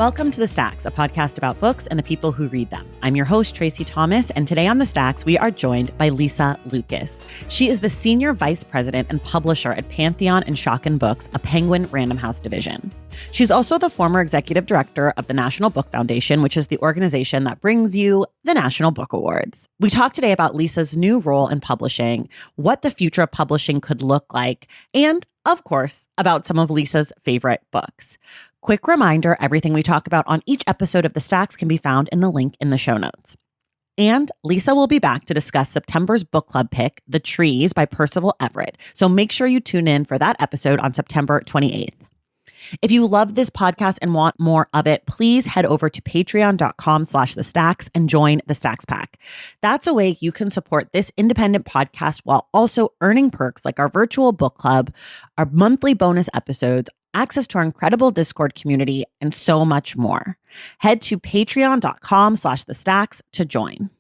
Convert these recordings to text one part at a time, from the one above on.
Welcome to The Stacks, a podcast about books and the people who read them. I'm your host, Tracy Thomas, and today on The Stacks, we are joined by Lisa Lucas. She is the Senior Vice President and Publisher at Pantheon and Schocken Books, a Penguin Random House division. She's also the former Executive Director of the National Book Foundation, which is the organization that brings you the National Book Awards. We talk today about Lisa's new role in publishing, what the future of publishing could look like, and, of course, about some of Lisa's favorite books. Quick reminder, everything we talk about on each episode of The Stacks can be found in the link in the show notes. And Lisa will be back to discuss September's book club pick, The Trees by Percival Everett. So make sure you tune in for that episode on September 28th. If you love this podcast and want more of it, please head over to patreon.com/thestacks and join the Stacks Pack. That's a way you can support this independent podcast while also earning perks like our virtual book club, our monthly bonus episodes, access to our incredible Discord community, and so much more. Head to patreon.com/thestacks to join.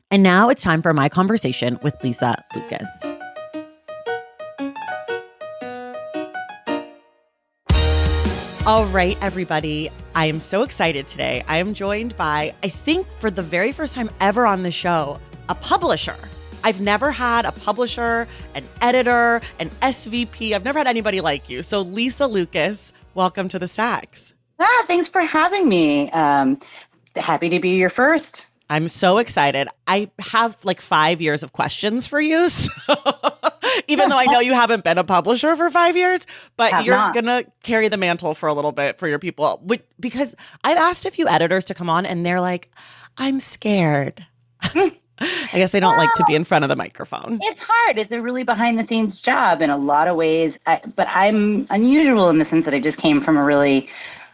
And now it's time for my conversation with Lisa Lucas. All right, everybody. I am so excited today. I am joined by, I think for the very first time ever on the show, a publisher. I've never had a publisher, an editor, an SVP. I've never had anybody like you. So Lisa Lucas, welcome to The Stacks. Thanks for having me. Happy to be your first. I'm so excited. I have like 5 years of questions for you. So even though I know you haven't been a publisher for 5 years, but you're going to carry the mantle for a little bit for your people. Because I've asked a few editors to come on and they're like, I'm scared. I guess they don't like to be in front of the microphone. It's hard. It's a really behind the scenes job in a lot of ways. But I'm unusual in the sense that I just came from a really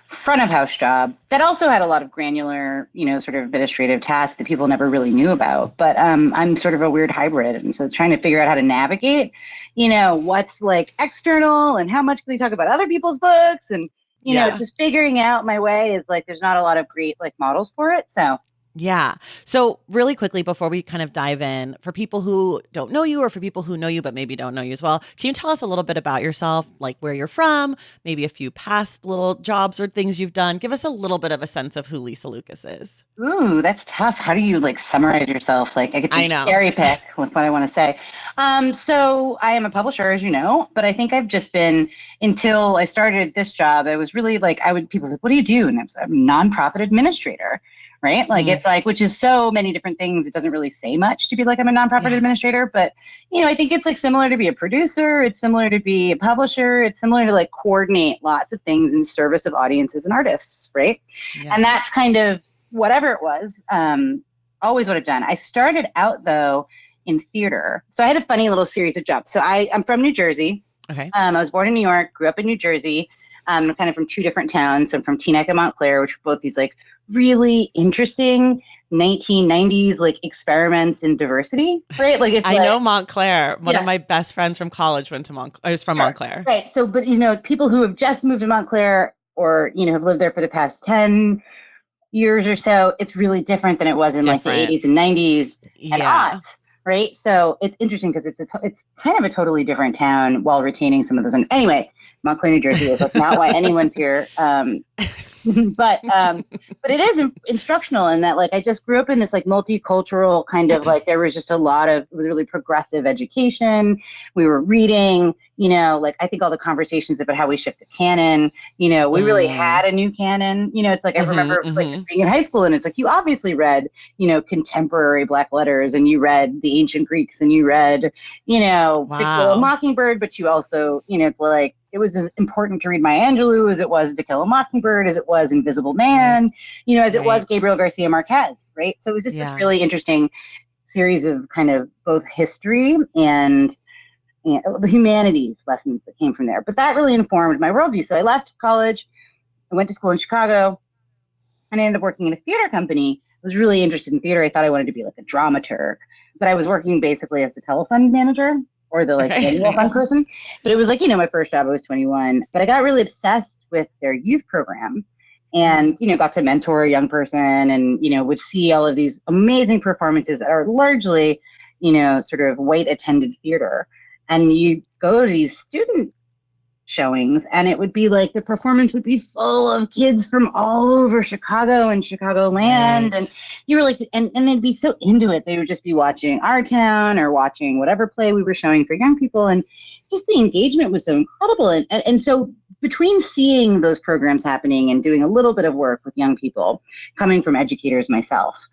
front of house job that also had a lot of granular, sort of administrative tasks that people never really knew about. But I'm sort of a weird hybrid. And so trying to figure out how to navigate, what's like external and how much can we talk about other people's books and, just figuring out my way is like there's not a lot of great like models for it. So. Yeah. So really quickly before we kind of dive in, for people who don't know you or for people who know you but maybe don't know you as well, can you tell us a little bit about yourself, like where you're from, maybe a few past little jobs or things you've done? Give us a little bit of a sense of who Lisa Lucas is. Ooh, that's tough. How do you like summarize yourself? Like I get to cherry pick with what I want to say. So I am a publisher, as you know, but I think I've just been, until I started this job, I was really like, people were like, what do you do? And I was a nonprofit administrator. Right? Like it's like, which is so many different things. It doesn't really say much to be like, I'm a nonprofit administrator, but I think it's like similar to be a producer. It's similar to be a publisher. It's similar to like coordinate lots of things in service of audiences and artists. Right. Yeah. And that's kind of whatever it was, always what I've done. I started out though in theater. So I had a funny little series of jobs. So I'm from New Jersey. Okay. I was born in New York, grew up in New Jersey. Kind of from two different towns. So from Teaneck and Montclair, which were both these like really interesting 1990s like experiments in diversity, right? Like I know Montclair. One of my best friends from college went to Montclair. I was from Montclair. Right. So, but people who have just moved to Montclair or have lived there for the past 10 years or so, it's really different than it was in like the 80s and 90s and aughts. Right. So it's interesting because it's kind of a totally different town while retaining some of those. Anyway, Montclair, New Jersey is like not why anyone's here. But it is instructional in that like I just grew up in this like multicultural kind of like there was just it was really progressive education. We were reading, like I think all the conversations about how we shift the canon, we really had a new canon. It's like I remember like just being in high school and it's like you obviously read, contemporary Black letters and you read the ancient Greeks and you read, To Kill a Mockingbird, but you also, it's like it was as important to read Maya Angelou as it was To Kill a Mockingbird, as it was Invisible Man, as it was Gabriel Garcia Marquez, right? So it was just this really interesting series of kind of both history and the humanities lessons that came from there. But that really informed my worldview. So I left college, I went to school in Chicago, and I ended up working in a theater company. I was really interested in theater. I thought I wanted to be like a dramaturg, but I was working basically as the telefund manager. Or the like annual fund person. But it was like, my first job, I was 21. But I got really obsessed with their youth program and, got to mentor a young person and, would see all of these amazing performances that are largely, sort of white attended theater. And you go to these student showings, and it would be like the performance would be full of kids from all over Chicago and Chicagoland, and you were like, and they'd be so into it. They would just be watching Our Town or watching whatever play we were showing for young people, and just the engagement was so incredible. And so between seeing those programs happening and doing a little bit of work with young people, coming from educators myself,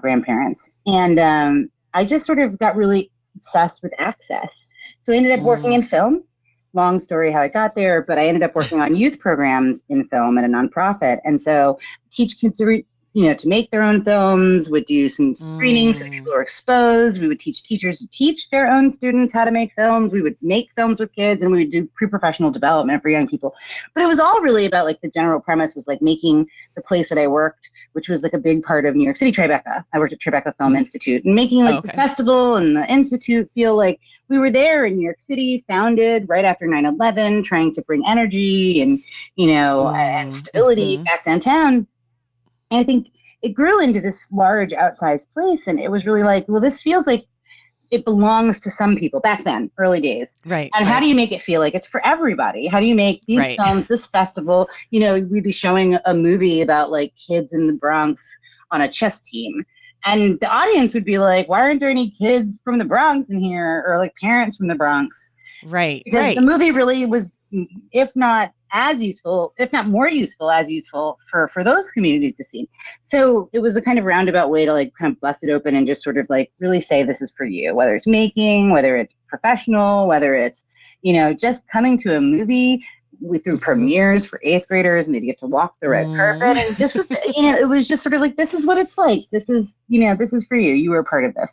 grandparents, and I just sort of got really obsessed with access. So I ended up working in film. Long story how I got there, but I ended up working on youth programs in film at a nonprofit. And so teach kids to make their own films, would do some screenings so people were exposed. We would teach teachers to teach their own students how to make films. We would make films with kids, and we would do pre-professional development for young people. But it was all really about, like, the general premise was like making the place that I worked, which was like a big part of New York City, Tribeca. I worked at Tribeca Film Institute, and making like the festival and the institute feel like we were there in New York City, founded right after 9/11, trying to bring energy and, and stability back downtown. And I think it grew into this large outsized place. And it was really like, well, this feels like it belongs to some people back then, early days. Right. And how do you make it feel like it's for everybody? How do you make these films, this festival, we'd be showing a movie about like kids in the Bronx on a chess team. And the audience would be like, why aren't there any kids from the Bronx in here? Or like parents from the Bronx? Right. Because the movie really was, if not as useful, if not more useful, as useful for those communities to see. So it was a kind of roundabout way to like kind of bust it open and just sort of like really say, this is for you, whether it's making, whether it's professional, whether it's, just coming to a movie through premieres for 8th graders, and they'd get to walk the red carpet, and just was, it was just sort of like, this is what it's like. This is, this is for you. You were a part of this.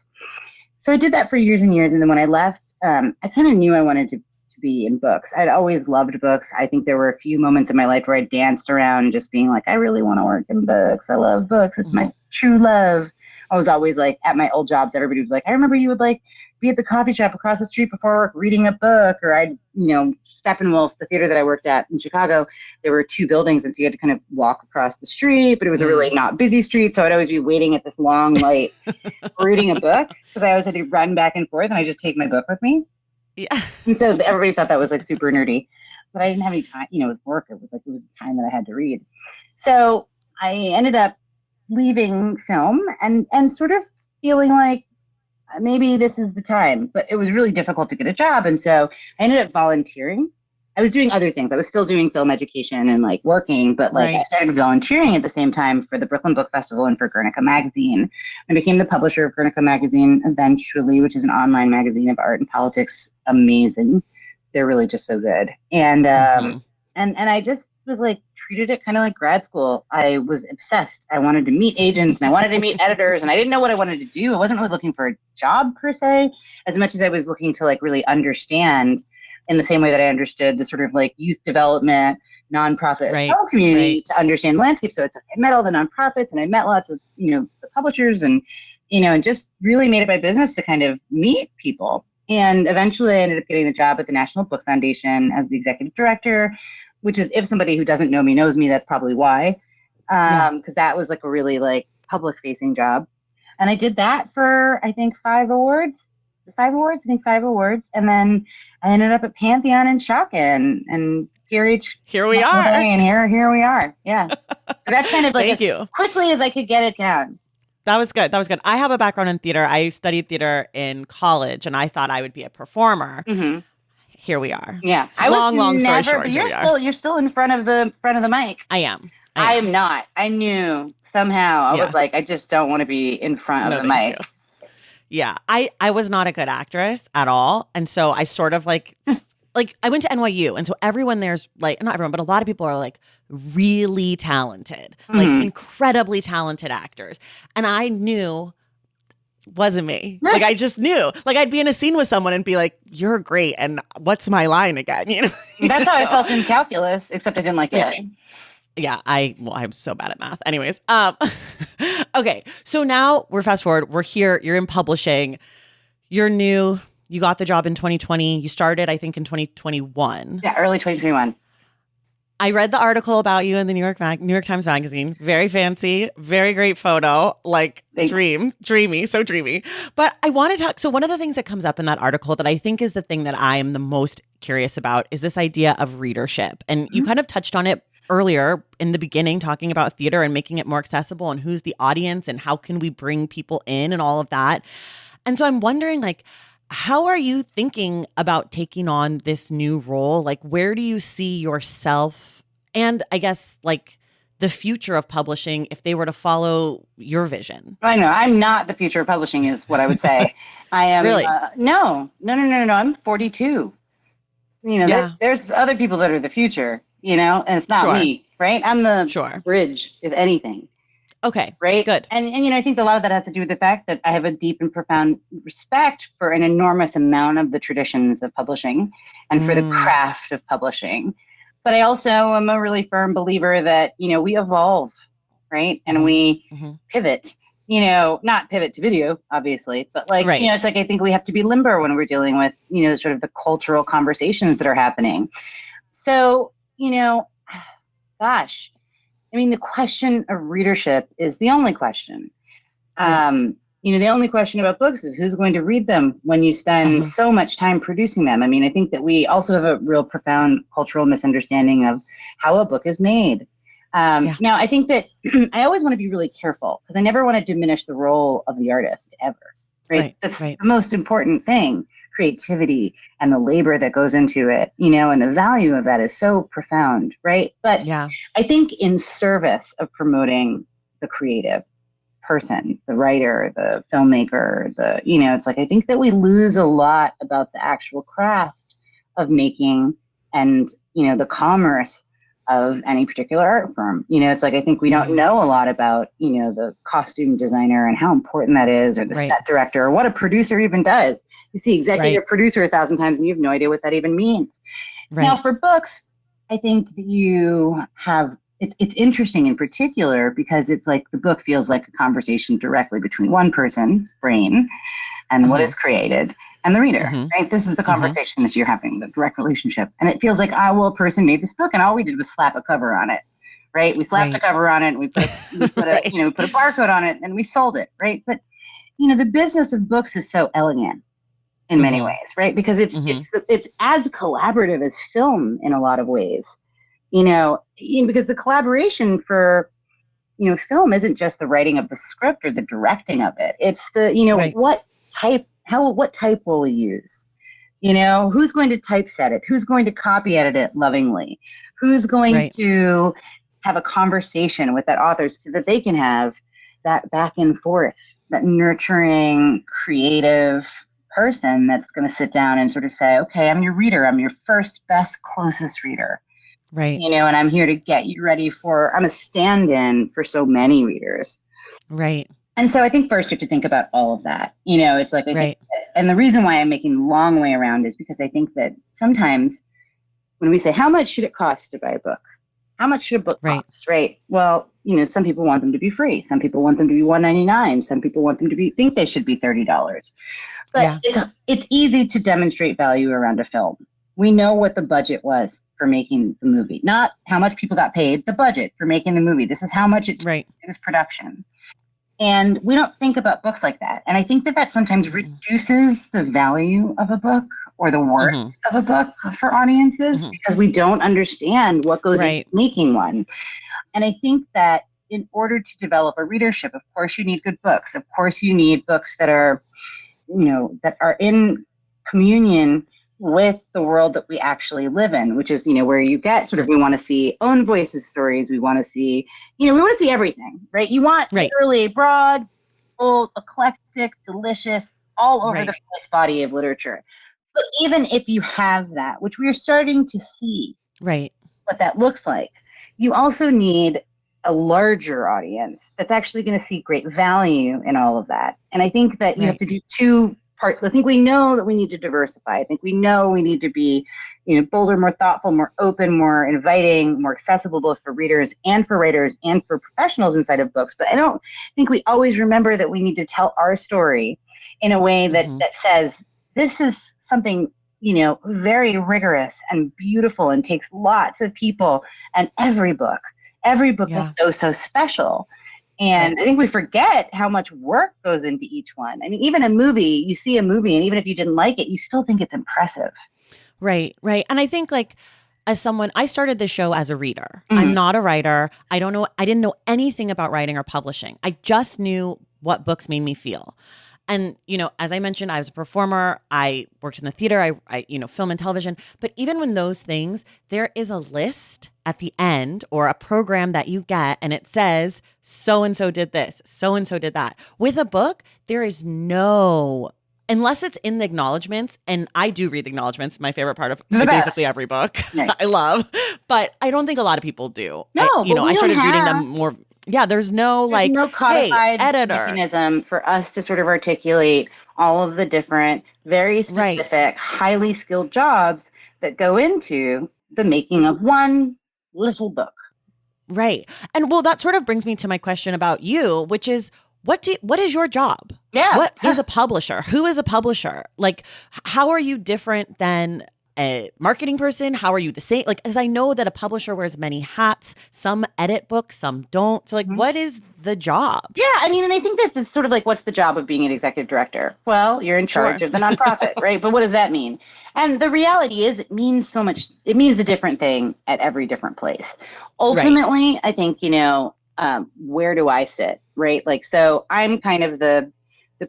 So I did that for years and years. And then when I left, I kind of knew I wanted to be in books. I'd always loved books. I think there were a few moments in my life where I danced around just being like, I really want to work in books. I love books. It's my true love. I was always like, at my old jobs, everybody was like, I remember you would like be at the coffee shop across the street before work reading a book. Or I'd, Steppenwolf, the theater that I worked at in Chicago, there were 2 buildings, and so you had to kind of walk across the street, but it was a really not busy street. So I'd always be waiting at this long light reading a book, because I always had to run back and forth, and I just take my book with me. Yeah. And so everybody thought that was like super nerdy, but I didn't have any time, with work. It was the time that I had to read. So I ended up leaving film and sort of feeling like maybe this is the time, but it was really difficult to get a job. And so I ended up volunteering. I was doing other things. I was still doing film education and like working, but like I started volunteering at the same time for the Brooklyn Book Festival and for Guernica Magazine. I became the publisher of Guernica Magazine eventually, which is an online magazine of art and politics. Amazing. They're really just so good. And and I just was like, treated it kind of like grad school. I was obsessed. I wanted to meet agents and I wanted to meet editors, and I didn't know what I wanted to do. I wasn't really looking for a job per se, as much as I was looking to like really understand, in the same way that I understood the sort of like youth development, nonprofit film community, to understand landscape. So it's, I met all the nonprofits, and I met lots of, the publishers, and, and just really made it my business to kind of meet people. And eventually I ended up getting the job at the National Book Foundation as the executive director, which is, if somebody who doesn't know me knows me, that's probably why. Because that was like a really like public facing job. And I did that for, I think, 5 awards. 5 awards, I think 5 awards. And then I ended up at Pantheon and Schocken, and here we are. And here we are. Yeah. So that's kind of like quickly as I could get it down. That was good. I have a background in theater. I studied theater in college, and I thought I would be a performer. Mm-hmm. Here we are. Yeah. It's long story short. But you're still in front of the mic. I am. I am not. I knew somehow. I was like, I just don't want to be in front of the mic. Yeah. I was not a good actress at all. And so I sort of like I went to NYU. And so everyone there's like, not everyone, but a lot of people are like really talented, like incredibly talented actors. And I knew wasn't me. Like, I just knew. Like, I'd be in a scene with someone and be like, you're great. And what's my line again? That's how I felt in calculus, except I didn't like it. Yeah, I'm so bad at math. Anyways, okay. So now we're fast forward. We're here. You're in publishing. You're new. You got the job in 2020. You started, I think, in 2021. Yeah, early 2021. I read the article about you in the New York Times Magazine. Very fancy, very great photo, like dreamy, so dreamy. But I want to talk. So one of the things that comes up in that article that I think is the thing that I am the most curious about is this idea of readership. And you kind of touched on it earlier in the beginning, talking about theater and making it more accessible and who's the audience and how can we bring people in and all of that. And so I'm wondering, like, how are you thinking about taking on this new role? Like, where do you see yourself and I guess like the future of publishing if they were to follow your vision? I know I'm not the future of publishing is what I would say. I am. Really? No. I'm 42. There's other people that are the future, and it's not me, right? I'm the bridge, if anything. Okay. Right. Good. And I think a lot of that has to do with the fact that I have a deep and profound respect for an enormous amount of the traditions of publishing and for the craft of publishing. But I also am a really firm believer that, we evolve, right? And we pivot, not pivot to video, obviously, but it's like, I think we have to be limber when we're dealing with, sort of the cultural conversations that are happening. So, gosh, the question of readership is the only question. The only question about books is who's going to read them when you spend so much time producing them. I think that we also have a real profound cultural misunderstanding of how a book is made. Now, I think that I always want to be really careful because I never want to diminish the role of the artist ever. Right? That's the most important thing. Creativity and the labor that goes into it, and the value of that is so profound, right? But I think in service of promoting the creative person, the writer, the filmmaker, it's like I think that we lose a lot about the actual craft of making and, the commerce of any particular art form. It's like I think we don't know a lot about, the costume designer and how important that is, or the set director, or what a producer even does. You see executive producer 1,000 times and you have no idea what that even means. Now for books, I think that you have it's interesting in particular because it's like the book feels like a conversation directly between one person's brain and what is created and the reader, right? This is the conversation that you're having, the direct relationship. And it feels like, a person made this book and all we did was slap a cover on it, right? We slapped a cover on it and we put a barcode on it and we sold it, right? But, the business of books is so elegant in many ways, right? Because it's as collaborative as film in a lot of ways. Because the collaboration for, film isn't just the writing of the script or the directing of it. It's the, what type will we use? Who's going to typeset it? Who's going to copy edit it lovingly? Who's going to have a conversation with that author so that they can have that back and forth, that nurturing, creative person that's going to sit down and sort of say, okay, I'm your reader. I'm your first, best, closest reader. Right. And I'm here to get you ready I'm a stand-in for so many readers. Right. And so I think first you have to think about all of that. It's like, and the reason why I'm making the long way around is because I think that sometimes when we say, how much should it cost to buy a book? How much should a book cost? Right. Well, some people want them to be free. Some people want them to be $1.99. Some people want them to think they should be $30. But it's easy to demonstrate value around a film. We know what the budget was for making the movie, not how much people got paid, the budget for making the movie. This is how much it took this production. And we don't think about books like that. And I think that sometimes reduces the value of a book or the worth of a book for audiences because we don't understand what goes into making one. And I think that in order to develop a readership, of course, you need good books. Of course, you need books that are, that are in communion with the world that we actually live in, which is, where you get sort of, we want to see own voices stories. We want to see, we want to see everything, right? You want literally broad, bold, eclectic, delicious, all over the place body of literature. But even if you have that, which we are starting to see what that looks like, you also need a larger audience that's actually going to see great value in all of that. And I think that you have to do two parts. I think we know that we need to diversify. I think we know we need to be, bolder, more thoughtful, more open, more inviting, more accessible, both for readers and for writers and for professionals inside of books. But I don't think we always remember that we need to tell our story in a way that says, this is something, very rigorous and beautiful and takes lots of people, and every book is so special. And I think we forget how much work goes into each one. I mean, even a movie, you see a movie, and even if you didn't like it, you still think it's impressive. Right, right. And I think like as someone, I started this show as a reader. I'm Mhm. not a writer. I didn't know anything about writing or publishing. I just knew what books made me feel. And, as I mentioned, I was a performer. I worked in the theater, film and television. But even when those things, there is a list at the end or a program that you get and it says, so and so did this, so and so did that. With a book, there is no, unless it's in the acknowledgments, and I do read the acknowledgments, my favorite part of The basically best. every book Right. I love, but I don't think a lot of people do. No, but we I don't started reading have. them more. Yeah, there's no There's like, no hey, codified editor. mechanism for us to sort of articulate all of the different, very Right. specific, highly skilled jobs that go into the making of one little book. Right. And well, that sort of brings me to my question about you, which is what is your job? Yeah. What is a publisher? Who is a publisher? Like, how are you different than a marketing person? How are you the same? Like, as I know that a publisher wears many hats, some edit books, some don't. So like, what is the job? Yeah, I mean, and I think that's sort of like, what's the job of being an executive director? Well, you're in charge of the nonprofit, right? But what does that mean? And the reality is, it means so much. It means a different thing at every different place. Ultimately, I think, where do I sit, right? Like, so I'm kind of the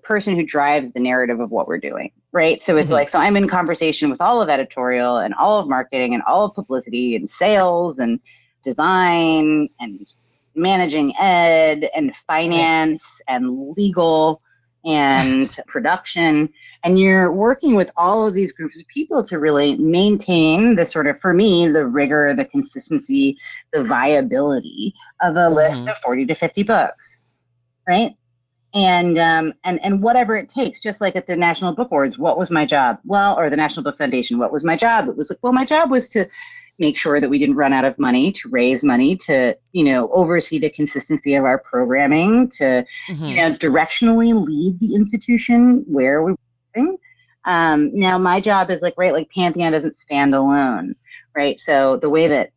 person who drives the narrative of what we're doing, right? So it's like, so I'm in conversation with all of editorial and all of marketing and all of publicity and sales and design and managing ed and finance and legal and production. And you're working with all of these groups of people to really maintain the sort of, for me, the rigor, the consistency, the viability of a list of 40 to 50 books, right? And whatever it takes, just like at the National Book Awards, what was my job? Well, or the National Book Foundation, what was my job? It was like, well, my job was to make sure that we didn't run out of money, to raise money, to, oversee the consistency of our programming, to, directionally lead the institution where we're going. Now my job is like, right, like Pantheon doesn't stand alone, right? So the way that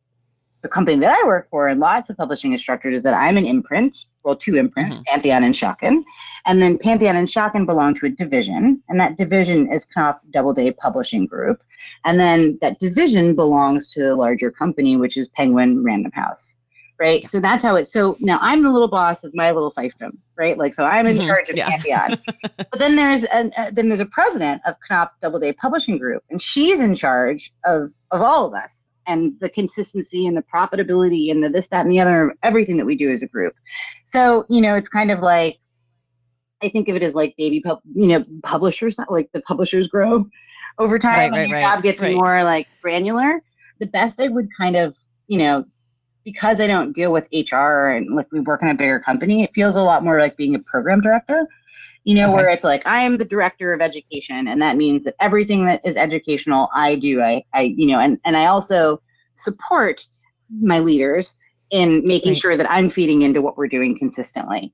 the company that I work for and lots of publishing is structured is that I'm an imprint, well, two imprints, Pantheon and Schocken. And then Pantheon and Schocken belong to a division, and that division is Knopf Doubleday Publishing Group. And then that division belongs to the larger company, which is Penguin Random House, right? So that's how it's, so now I'm the little boss of my little fiefdom, right? Like, so I'm in charge of Pantheon. But then there's a president of Knopf Doubleday Publishing Group, and she's in charge of all of us, and the consistency and the profitability and the this, that, and the other, everything that we do as a group. So, it's kind of like, I think of it as like baby, publishers, not like the publishers grow over time and your job gets more like granular. The best I would kind of, because I don't deal with HR and like we work in a bigger company, it feels a lot more like being a program director, where it's like, I am the director of education. And that means that everything that is educational, I do, and I also support my leaders in making sure that I'm feeding into what we're doing consistently.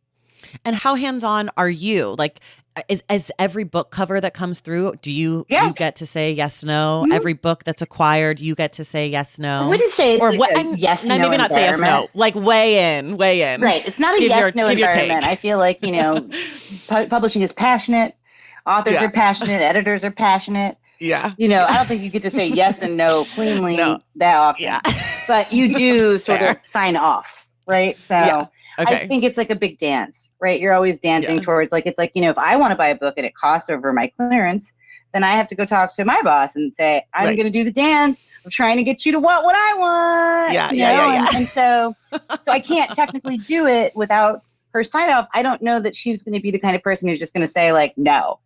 And how hands-on are you? Like, is every book cover that comes through, do you get to say yes, no? Every book that's acquired, you get to say yes, no? I wouldn't say it's or like what, a yes, no maybe not say yes, no. Like weigh in. Right. It's not a yes, no environment. I feel like, publishing is passionate. Authors are passionate. Editors are passionate. Yeah. I don't think you get to say yes and no cleanly that often. Yeah. But you do sort of sign off, right? So I think it's like a big dance. Right. You're always dancing towards like, it's like, if I want to buy a book and it costs over my clearance, then I have to go talk to my boss and say, I'm going to do the dance of trying to get you to want what I want. Yeah. And so I can't technically do it without her sign off. I don't know that she's going to be the kind of person who's just going to say like, no.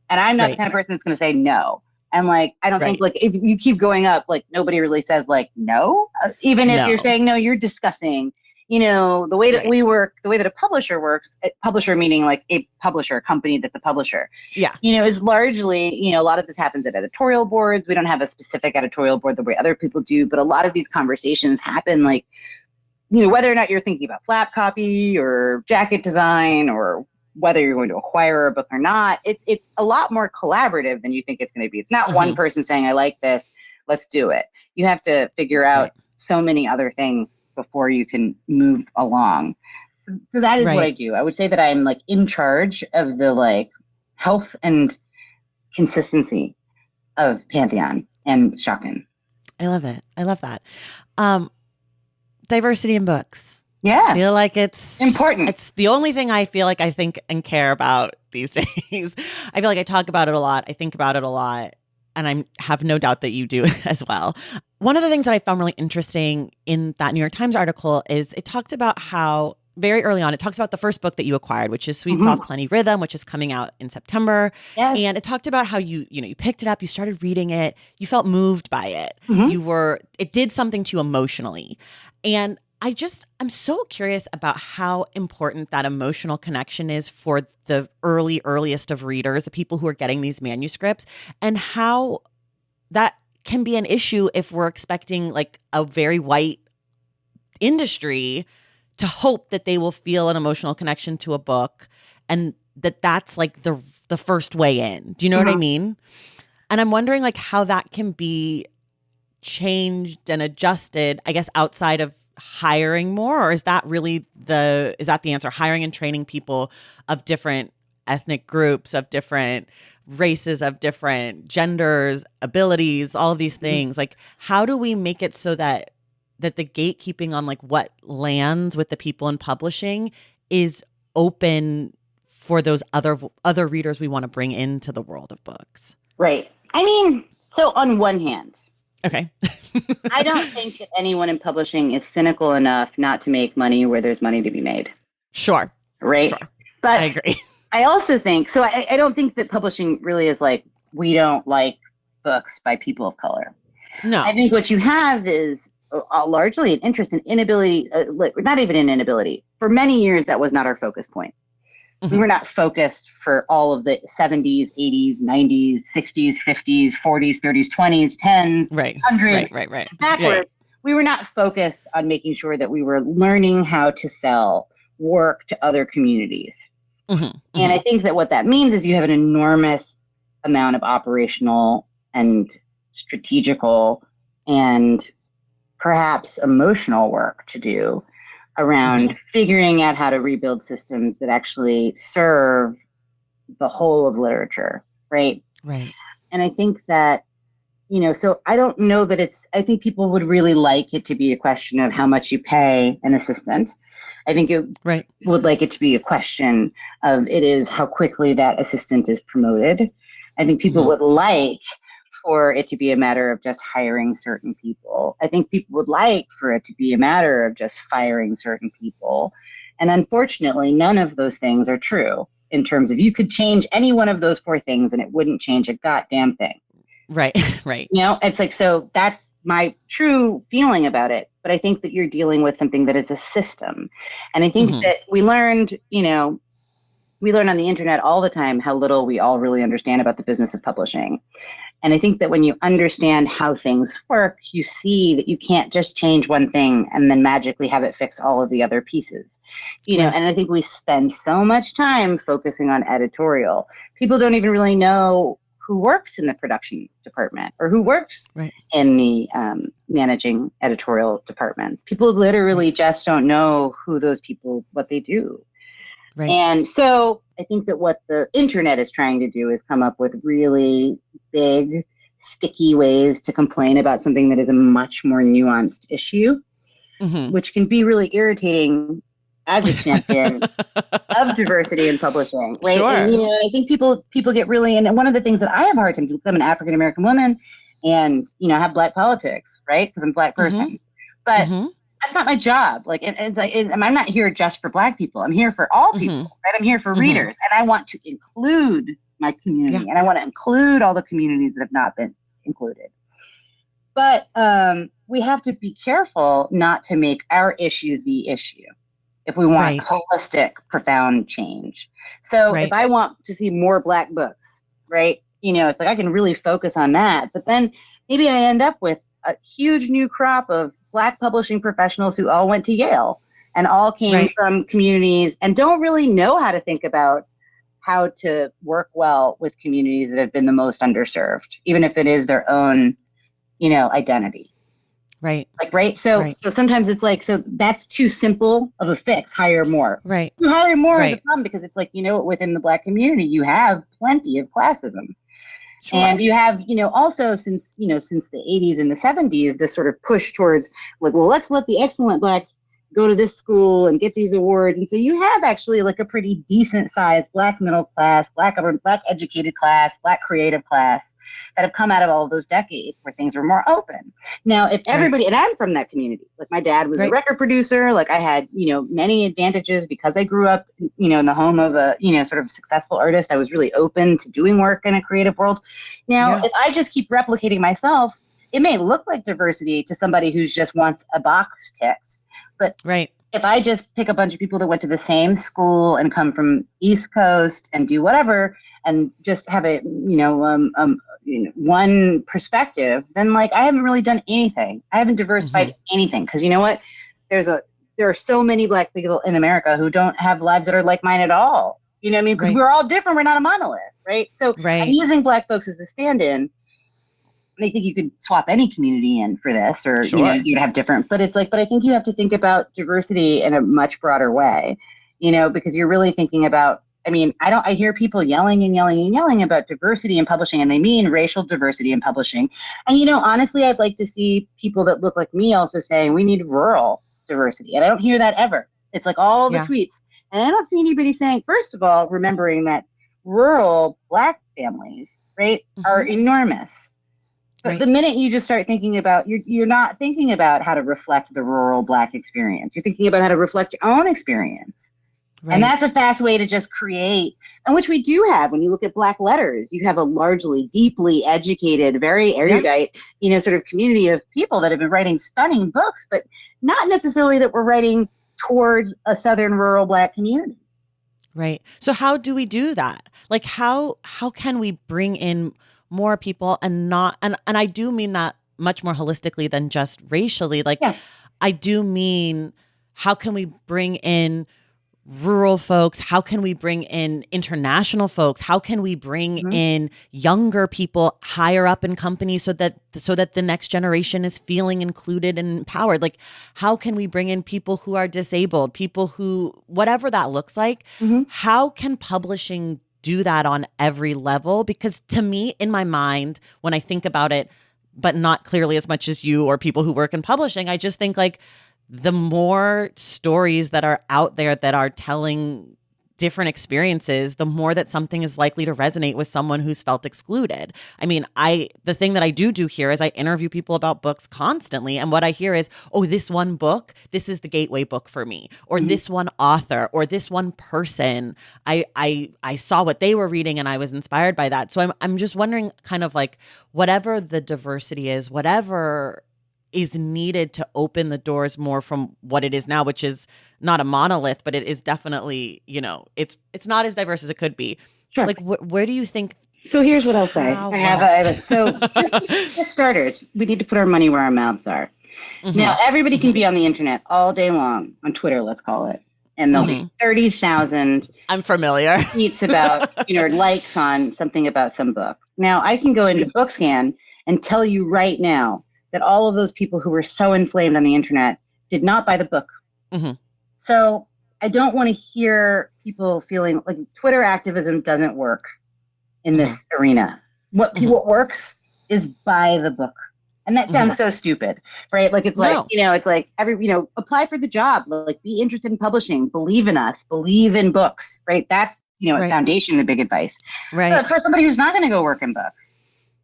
And I'm not the kind of person that's going to say no. And like, I don't think like if you keep going up, like nobody really says like, no, even if you're saying, no, you're discussing. The way that we work, the way that a publisher works, a publisher meaning like a publisher, a company that's a publisher, is largely, a lot of this happens at editorial boards. We don't have a specific editorial board the way other people do, but a lot of these conversations happen like, whether or not you're thinking about flap copy or jacket design or whether you're going to acquire a book or not, it's a lot more collaborative than you think it's going to be. It's not one person saying, I like this, let's do it. You have to figure out so many other things before you can move along. So that is what I do. I would say that I'm like in charge of the like health and consistency of Pantheon and Schocken. I love it. I love that. Diversity in books. Yeah. I feel like it's important. It's the only thing I feel like I think and care about these days. I feel like I talk about it a lot. I think about it a lot. And I have no doubt that you do as well. One of the things that I found really interesting in that New York Times article is it talked about how very early on, it talks about the first book that you acquired, which is Sweet Soft Plenty Rhythm, which is coming out in September. Yes. And it talked about how you picked it up, you started reading it, you felt moved by it. It did something to you emotionally. And I'm so curious about how important that emotional connection is for the earliest of readers, the people who are getting these manuscripts, and how that can be an issue if we're expecting like a very white industry to hope that they will feel an emotional connection to a book and that's like the first way in. Do you know what I mean? And I'm wondering like how that can be changed and adjusted, I guess, outside of hiring more, or is that really the answer? Hiring and training people of different ethnic groups, of different races, of different genders, abilities, all of these things. Like, how do we make it so that the gatekeeping on like what lands with the people in publishing is open for those other readers we want to bring into the world of books? Right. I mean, so on one hand, okay. I don't think that anyone in publishing is cynical enough not to make money where there's money to be made. Sure. Right. Sure. But I agree. I also think, so I don't think that publishing really is like, we don't like books by people of color. No. I think what you have is largely an interest in inability, not even an inability. For many years, that was not our focus point. We were not focused for all of the 70s, 80s, 90s, 60s, 50s, 40s, 30s, 20s, 10s, 100s, right. backwards. Yeah. We were not focused on making sure that we were learning how to sell work to other communities. And I think that what that means is you have an enormous amount of operational and strategical and perhaps emotional work to do around figuring out how to rebuild systems that actually serve the whole of literature, right? Right. And I think that, so I don't know that I think people would really like it to be a question of how much you pay an assistant. I think it would like it to be a question of how quickly that assistant is promoted. I think people would like for it to be a matter of just hiring certain people. I think people would like for it to be a matter of just firing certain people. And unfortunately, none of those things are true in terms of you could change any one of those four things and it wouldn't change a goddamn thing. Right. It's like, so that's my true feeling about it. But I think that you're dealing with something that is a system. And I think that we learn on the internet all the time how little we all really understand about the business of publishing. And I think that when you understand how things work, you see that you can't just change one thing and then magically have it fix all of the other pieces. And I think we spend so much time focusing on editorial. People don't even really know who works in the production department or who works in the managing editorial departments. People literally just don't know who those people, what they do. Right. And so I think that what the internet is trying to do is come up with really big, sticky ways to complain about something that is a much more nuanced issue, which can be really irritating as a champion of diversity in publishing, right? Sure. And, I think people get really, and one of the things that I have a hard time doing, I'm an African-American woman and, have Black politics, right? Because I'm a Black person. But that's not my job. Like, I'm not here just for Black people. I'm here for all people, right? I'm here for readers. And I want to include my community. And I want to include all the communities that have not been included. But we have to be careful not to make our issue the issue if we want holistic, profound change. So if I want to see more Black books, right? It's like I can really focus on that. But then maybe I end up with a huge new crop of Black publishing professionals who all went to Yale and all came from communities and don't really know how to think about how to work well with communities that have been the most underserved, even if it is their own, identity. Right. So sometimes it's like, so that's too simple of a fix. Hire more. Right. You hire more is a problem because it's like, within the Black community, you have plenty of classism. Sure. And you have, also since the 80s and the 70s, this sort of push towards like, well, let's let the excellent Blacks go to this school and get these awards. And so you have actually like a pretty decent sized Black middle class, Black educated class, Black creative class that have come out of all of those decades where things were more open. Now, if everybody, and I'm from that community, like my dad was a record producer, like I had, many advantages because I grew up, in the home of a, sort of successful artist. I was really open to doing work in a creative world. Now, if I just keep replicating myself, it may look like diversity to somebody who's just wants a box ticked. But if I just pick a bunch of people that went to the same school and come from East Coast and do whatever and just have a, one perspective, then like I haven't really done anything. I haven't diversified anything because you know what? There are so many Black people in America who don't have lives that are like mine at all. You know what I mean? Because we're all different. We're not a monolith, right? So I'm using Black folks as a stand-in. I think you could swap any community in for this, or you'd have different. But it's like, but I think you have to think about diversity in a much broader way, because you're really thinking about. I mean, I hear people yelling and yelling and yelling about diversity in publishing, and they mean racial diversity in publishing. And honestly, I'd like to see people that look like me also saying we need rural diversity, and I don't hear that ever. It's like all the tweets, and I don't see anybody saying. First of all, remembering that rural Black families, are enormous. But the minute you just start thinking about, you're not thinking about how to reflect the rural Black experience. You're thinking about how to reflect your own experience. And that's a fast way to just create, and which we do have. When you look at Black letters, you have a largely, deeply educated, very erudite, sort of community of people that have been writing stunning books, but not necessarily that we're writing towards a Southern rural Black community. Right. So how do we do that? Like, how can we bring in more people and I do mean that much more holistically than just racially. Like, I do mean, how can we bring in rural folks? How can we bring in international folks? How can we bring in younger people higher up in companies so that the next generation is feeling included and empowered? Like, how can we bring in people who are disabled, people who, whatever that looks like, how can publishing do that on every level? Because to me, in my mind, when I think about it, but not clearly as much as you or people who work in publishing, I just think like the more stories that are out there that are telling different experiences, the more that something is likely to resonate with someone who's felt excluded. I mean, the thing that I do here is I interview people about books constantly. And what I hear is, oh, this one book, this is the gateway book for me, or this one author, or this one person. I saw what they were reading and I was inspired by that. So I'm just wondering, kind of like, whatever the diversity is, whatever is needed to open the doors more from what it is now, which is not a monolith, but it is definitely, it's not as diverse as it could be. Sure. Like, where do you think? So here's what I'll say. So just for starters, we need to put our money where our mouths are. Now, everybody can be on the internet all day long, on Twitter, let's call it. And there'll be 30,000 I'm familiar tweets about, likes on something about some book. Now, I can go into BookScan and tell you right now that all of those people who were so inflamed on the internet did not buy the book. So I don't want to hear people feeling like Twitter activism doesn't work in this arena. What works is buy the book. And that sounds so stupid, right? Like, it's like, it's like apply for the job, like be interested in publishing, believe in us, believe in books, right? That's, a foundation, the big advice. Right. But for somebody who's not going to go work in books,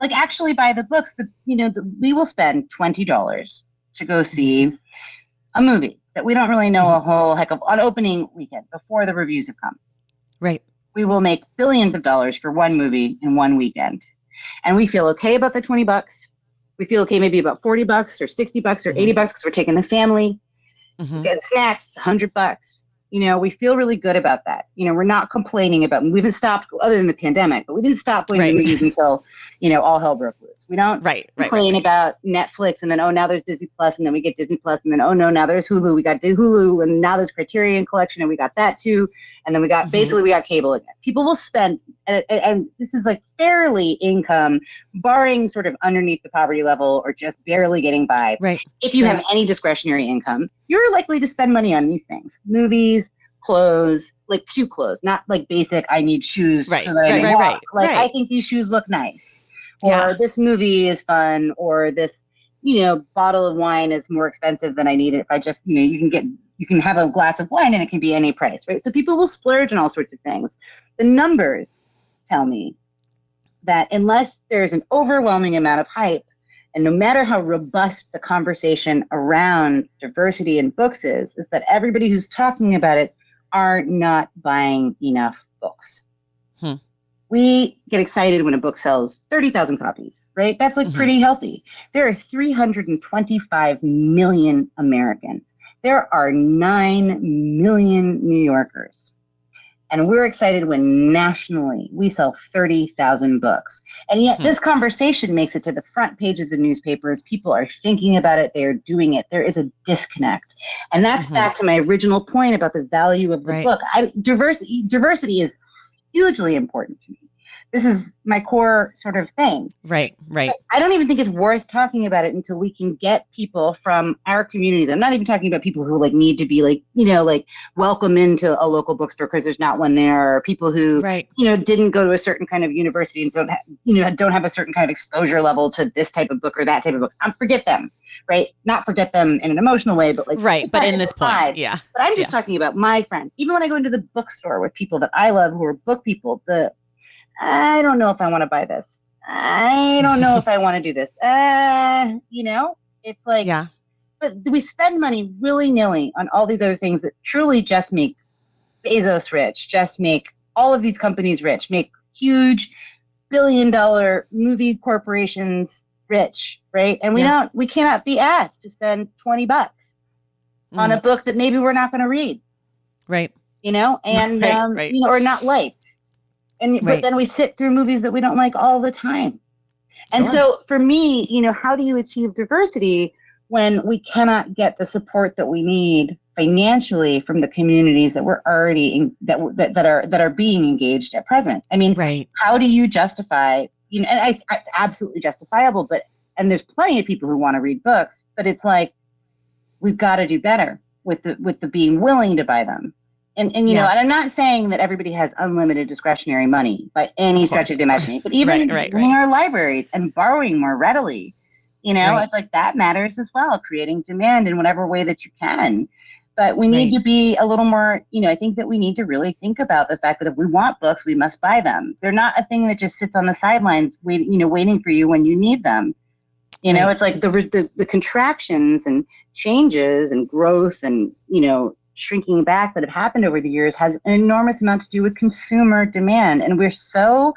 like actually buy the books, we will spend $20 to go see a movie that we don't really know a whole heck of on opening weekend before the reviews have come. Right. We will make billions of dollars for one movie in one weekend. And we feel okay about the $20. We feel okay maybe about $40 or $60 or $80 because we're taking the family. We get snacks, $100. We feel really good about that. We're not complaining about, we haven't stopped other than the pandemic, but we didn't stop going to the movies until, all hell broke loose. We don't complain about Netflix and then, oh, now there's Disney Plus and then we get Disney Plus and then, oh no, now there's Hulu. We got Hulu and now there's Criterion Collection and we got that too. And then we got, basically we got cable again. People will spend, and this is like fairly income, barring sort of underneath the poverty level or just barely getting by. Right. If you have any discretionary income, you're likely to spend money on these things. Movies, clothes, like cute clothes, not like basic, I need shoes so that I can walk. I think these shoes look nice. or this movie is fun, or this, bottle of wine is more expensive than I need it. If I just, you can have a glass of wine and it can be any price, right? So people will splurge on all sorts of things. The numbers tell me that unless there's an overwhelming amount of hype, and no matter how robust the conversation around diversity in books is that everybody who's talking about it are not buying enough books. We get excited when a book sells 30,000 copies, right? That's like pretty healthy. There are 325 million Americans. There are 9 million New Yorkers. And we're excited when nationally we sell 30,000 books. And yet this conversation makes it to the front page of the newspapers. People are thinking about it. They are doing it. There is a disconnect. And that's back to my original point about the value of the book. Diversity is hugely important to me. This is my core sort of thing. Right. But I don't even think it's worth talking about it until we can get people from our communities. I'm not even talking about people who need to be welcome into a local bookstore because there's not one there, or people who, didn't go to a certain kind of university and don't have a certain kind of exposure level to this type of book or that type of book. Forget them, right? Not forget them in an emotional way, but but in this point, But I'm just talking about my friends. Even when I go into the bookstore with people that I love who are book people, I don't know if I want to buy this. I don't know if I want to do this. It's like, but we spend money willy-nilly on all these other things that truly just make Bezos rich, just make all of these companies rich, make huge billion-dollar movie corporations rich, right? And we cannot be asked to spend $20 on a book that maybe we're not going to read. Right. Or not like. But then we sit through movies that we don't like all the time. And so for me, how do you achieve diversity when we cannot get the support that we need financially from the communities that we're already that are being engaged at present? I mean, how do you justify, and it's absolutely justifiable, and there's plenty of people who want to read books, but it's like, we've got to do better with the being willing to buy them. And and I'm not saying that everybody has unlimited discretionary money by any stretch of the imagination, but even visiting our libraries and borrowing more readily, it's like that matters as well, creating demand in whatever way that you can. But we need to be a little more, I think that we need to really think about the fact that if we want books, we must buy them. They're not a thing that just sits on the sidelines waiting for you when you need them. It's like the contractions and changes and growth and, shrinking back that have happened over the years has an enormous amount to do with consumer demand. And we're so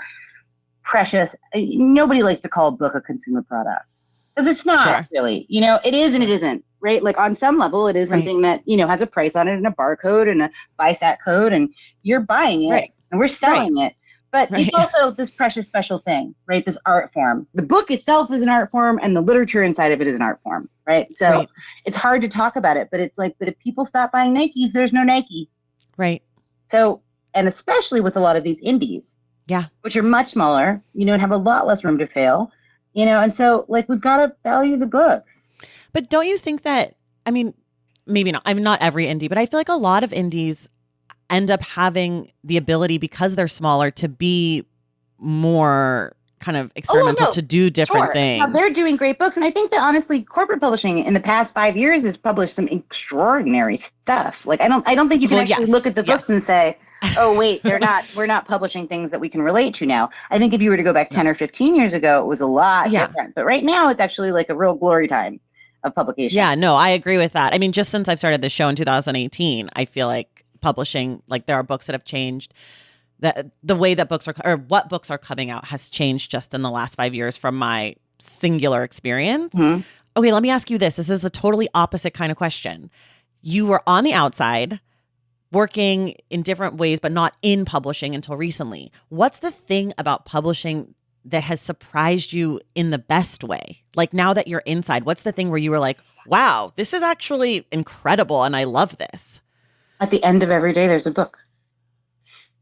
precious. Nobody likes to call a book a consumer product because it's not really, it is and it isn't, right? Like on some level, it is something that, has a price on it and a barcode and a BISAT code, and you're buying it and we're selling it. But it's also this precious special thing, right? This art form. The book itself is an art form and the literature inside of it is an art form, right? So it's hard to talk about it, but it's like, but if people stop buying Nikes, there's no Nike. Right. So, and especially with a lot of these indies, which are much smaller, and have a lot less room to fail, and so we've got to value the books. But don't you think that, maybe not, not every indie, but I feel like a lot of indies end up having the ability, because they're smaller, to be more kind of experimental, to do different things. Now, they're doing great books. And I think that honestly, corporate publishing in the past 5 years has published some extraordinary stuff. Like, I don't think you can actually look at the books and say, oh, wait, we're not publishing things that we can relate to now. I think if you were to go back 10 or 15 years ago, it was a lot different. But right now it's actually like a real glory time of publication. Yeah, no, I agree with that. Just since I've started the show in 2018, I feel like publishing, there are books that have changed. The way that books are, or what books are coming out, has changed just in the last 5 years from my singular experience. Okay, let me ask you this. This is a totally opposite kind of question. You were on the outside, working in different ways, but not in publishing until recently. What's the thing about publishing that has surprised you in the best way? Like, now that you're inside, what's the thing where you were like, wow, this is actually incredible and I love this? At the end of every day, there's a book.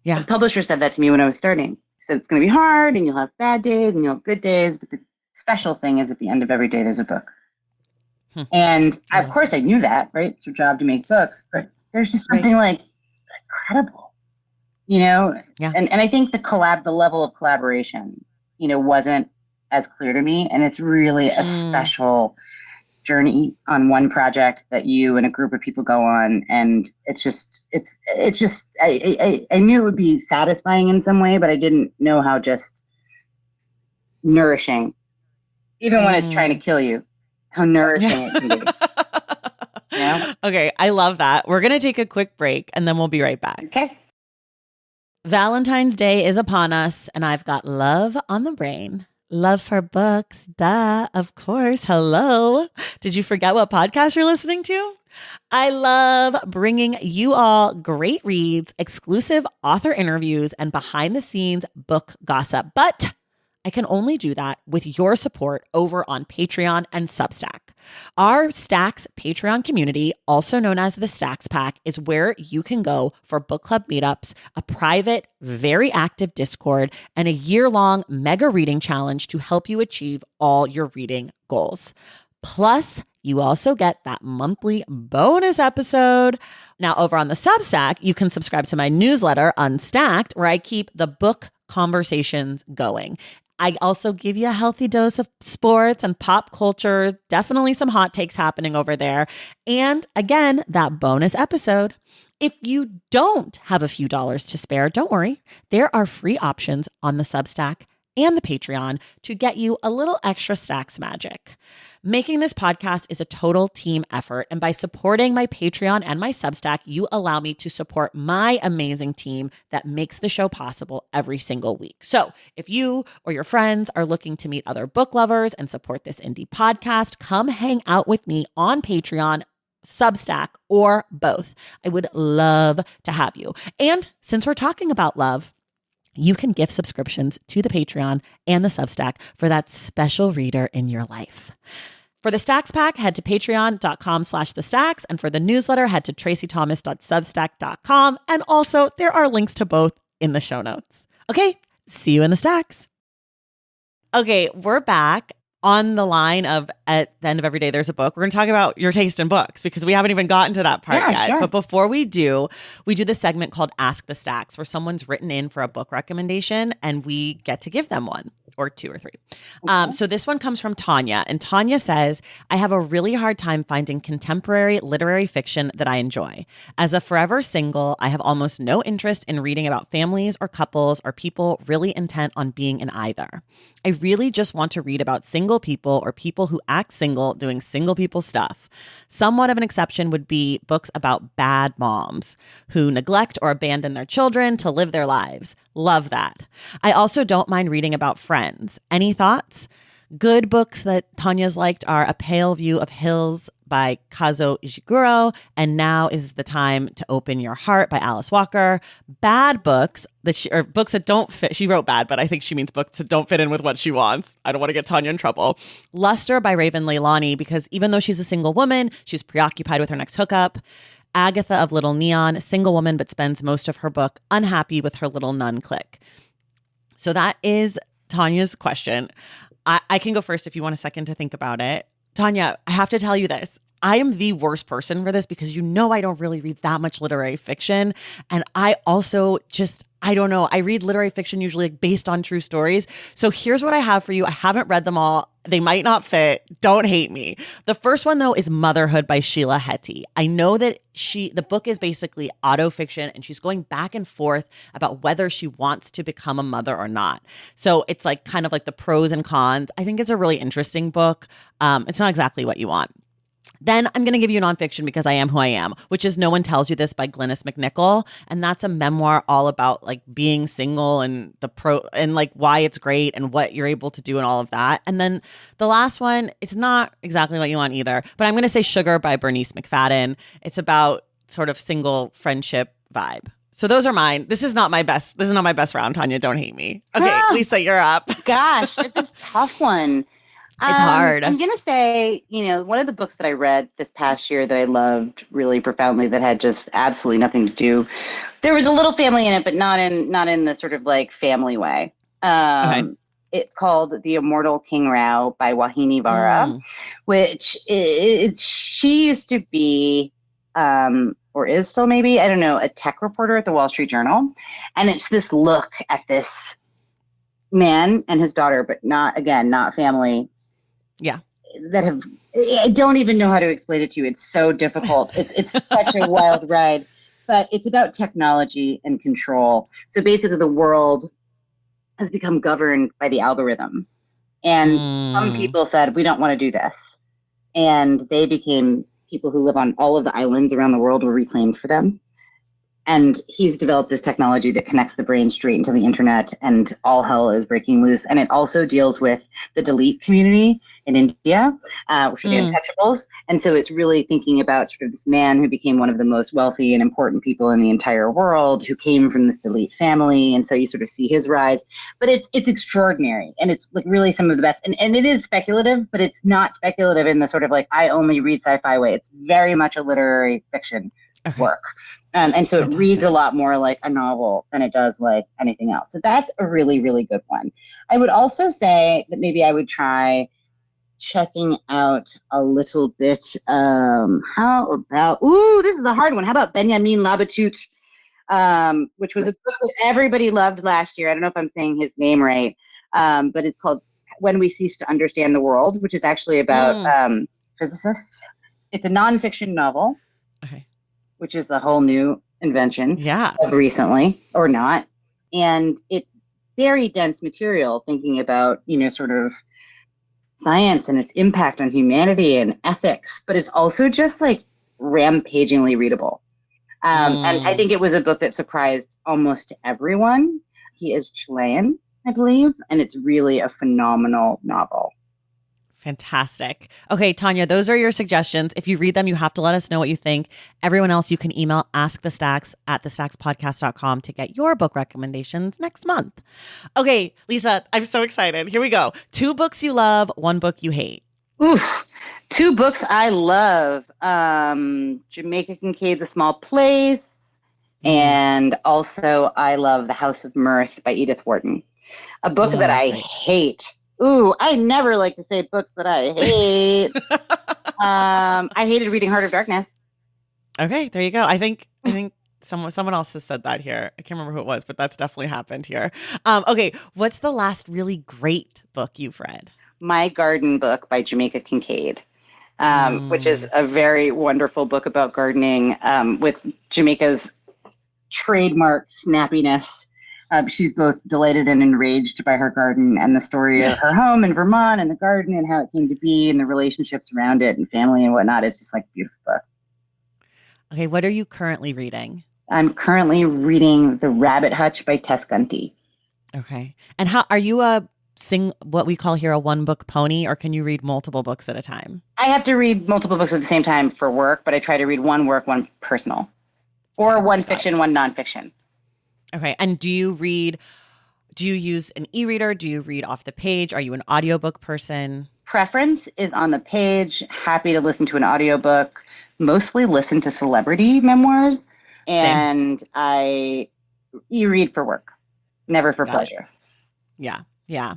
The publisher said that to me when I was starting. He said, it's going to be hard and you'll have bad days and you'll have good days. But the special thing is, at the end of every day, there's a book. And of course I knew that, right? It's your job to make books, but there's just something incredible, And I think the level of collaboration, wasn't as clear to me. And it's really a special journey on one project that you and a group of people go on. And it's just, I knew it would be satisfying in some way, but I didn't know how just nourishing, even when it's trying to kill you, how nourishing it can be. Yeah. Okay, I love that. We're going to take a quick break and then we'll be right back. Okay. Valentine's Day is upon us and I've got love on the brain. Love for books, duh, of course. Hello. Did you forget what podcast you're listening to? I love bringing you all great reads, exclusive author interviews, and behind the scenes book gossip. But I can only do that with your support over on Patreon and Substack. Our Stacks Patreon community, also known as the Stacks Pack, is where you can go for book club meetups, a private, very active Discord, and a year-long mega reading challenge to help you achieve all your reading goals. Plus, you also get that monthly bonus episode. Now, over on the Substack, you can subscribe to my newsletter, Unstacked, where I keep the book conversations going. I also give you a healthy dose of sports and pop culture, definitely some hot takes happening over there. And again, that bonus episode. If you don't have a few dollars to spare, don't worry. There are free options on the Substack and the Patreon to get you a little extra Stacks magic. Making this podcast is a total team effort, and by supporting my Patreon and my Substack, you allow me to support my amazing team that makes the show possible every single week. So if you or your friends are looking to meet other book lovers and support this indie podcast, come hang out with me on Patreon, Substack, or both. I would love to have you. And since we're talking about love, you can gift subscriptions to the Patreon and the Substack for that special reader in your life. For the Stacks Pack, head to patreon.com/thestacks. And for the newsletter, head to traceythomas.substack.com. And also, there are links to both in the show notes. Okay, see you in the Stacks. Okay, we're back. On the line of at the end of every day, there's a book. We're going to talk about your taste in books because we haven't even gotten to that part yet. Sure. But before we do this segment called Ask the Stacks, where someone's written in for a book recommendation and we get to give them one or two or three. Okay. So this one comes from Tanya, and Tanya says, I have a really hard time finding contemporary literary fiction that I enjoy. As a forever single, I have almost no interest in reading about families or couples or people really intent on being in either. I really just want to read about single people or people who act single doing single people stuff. Somewhat of an exception would be books about bad moms who neglect or abandon their children to live their lives. Love that. I also don't mind reading about friends. Any thoughts? Good books that Tanya's liked are A Pale View of Hills by Kazuo Ishiguro, and Now is the Time to Open Your Heart by Alice Walker. Bad books books that don't fit. She wrote bad, but I think she means books that don't fit in with what she wants. I don't want to get Tanya in trouble. Luster by Raven Leilani, because even though she's a single woman, she's preoccupied with her next hookup. Agatha of Little Neon, single woman, but spends most of her book unhappy with her little nun clique. So that is Tanya's question. I can go first if you want a second to think about it. Tanya, I have to tell you this. I am the worst person for this because I don't really read that much literary fiction. And I also I don't know. I read literary fiction usually based on true stories. So here's what I have for you. I haven't read them all. They might not fit. Don't hate me. The first one, though, is Motherhood by Sheila Heti. I know that the book is basically autofiction, and she's going back and forth about whether she wants to become a mother or not. So it's like kind of like the pros and cons. I think it's a really interesting book. It's not exactly what you want. Then I'm going to give you nonfiction because I Am Who I Am, which is No One Tells You This by Glynis McNichol. And that's a memoir all about like being single and like why it's great and what you're able to do and all of that. And then the last one is not exactly what you want either, but I'm going to say Sugar by Bernice McFadden. It's about sort of single friendship vibe. So those are mine. This is not my best round, Tanya. Don't hate me. Okay, Lisa, you're up. Gosh, it's a tough one. It's hard. I'm going to say, one of the books that I read this past year that I loved really profoundly that had just absolutely nothing to do. There was a little family in it, but not in the sort of like family way. Okay. It's called The Immortal King Rao by Wahini Vara, which she used to be, or is still maybe, I don't know, a tech reporter at the Wall Street Journal. And it's this look at this man and his daughter, but not family. Yeah. That have, I don't even know how to explain it to you. It's so difficult. It's such a wild ride, but it's about technology and control. So basically the world has become governed by the algorithm. And some people said, we don't want to do this. And they became people who live on all of the islands around the world were reclaimed for them. And he's developed this technology that connects the brain straight into the internet, and all hell is breaking loose. And it also deals with the Dalit community in India, which are the untouchables. And so it's really thinking about sort of this man who became one of the most wealthy and important people in the entire world, who came from this Dalit family. And so you sort of see his rise. But it's extraordinary. And it's like really some of the best. And it is speculative, but it's not speculative in the sort of like, I only read sci-fi way. It's very much a literary fiction work. And so it reads a lot more like a novel than it does like anything else. So that's a really, really good one. I would also say that maybe I would try checking out a little bit. How about, this is a hard one. How about Benjamin Labatut, which was a book that everybody loved last year. I don't know if I'm saying his name right, but it's called When We Cease to Understand the World, which is actually about physicists. It's a nonfiction novel. Okay. Which is the whole new invention of recently, or not. And it's very dense material thinking about, sort of science and its impact on humanity and ethics, but it's also just like rampagingly readable. And I think it was a book that surprised almost everyone. He is Chilean, I believe, and it's really a phenomenal novel. Fantastic. Okay, Tanya, those are your suggestions. If you read them, you have to let us know what you think. Everyone else, you can email askthestacks@thestackspodcast.com to get your book recommendations next month. Okay, Lisa, I'm so excited. Here we go. 2 books you love, 1 book you hate. Oof. 2 books I love. Jamaica Kincaid's A Small Place. And also I love The House of Mirth by Edith Wharton. A book that I hate. I never like to say books that I hate. I hated reading Heart of Darkness. Okay, there you go. I think someone else has said that here. I can't remember who it was, but that's definitely happened here. Okay, what's the last really great book you've read? My Garden book by Jamaica Kincaid, which is a very wonderful book about gardening with Jamaica's trademark snappiness. She's both delighted and enraged by her garden and the story of her home in Vermont and the garden and how it came to be and the relationships around it and family and whatnot. It's just like a beautiful book. Okay, what are you currently reading? I'm currently reading The Rabbit Hutch by Tess Gunty. Okay. And how are you what we call here a 1-book pony, or can you read multiple books at a time? I have to read multiple books at the same time for work, but I try to read one work, one personal, or one fiction, one nonfiction. Okay. And do you use an e-reader? Do you read off the page? Are you an audiobook person? Preference is on the page. Happy to listen to an audiobook. Mostly listen to celebrity memoirs. And I e-read for work, never for pleasure. Yeah. Yeah.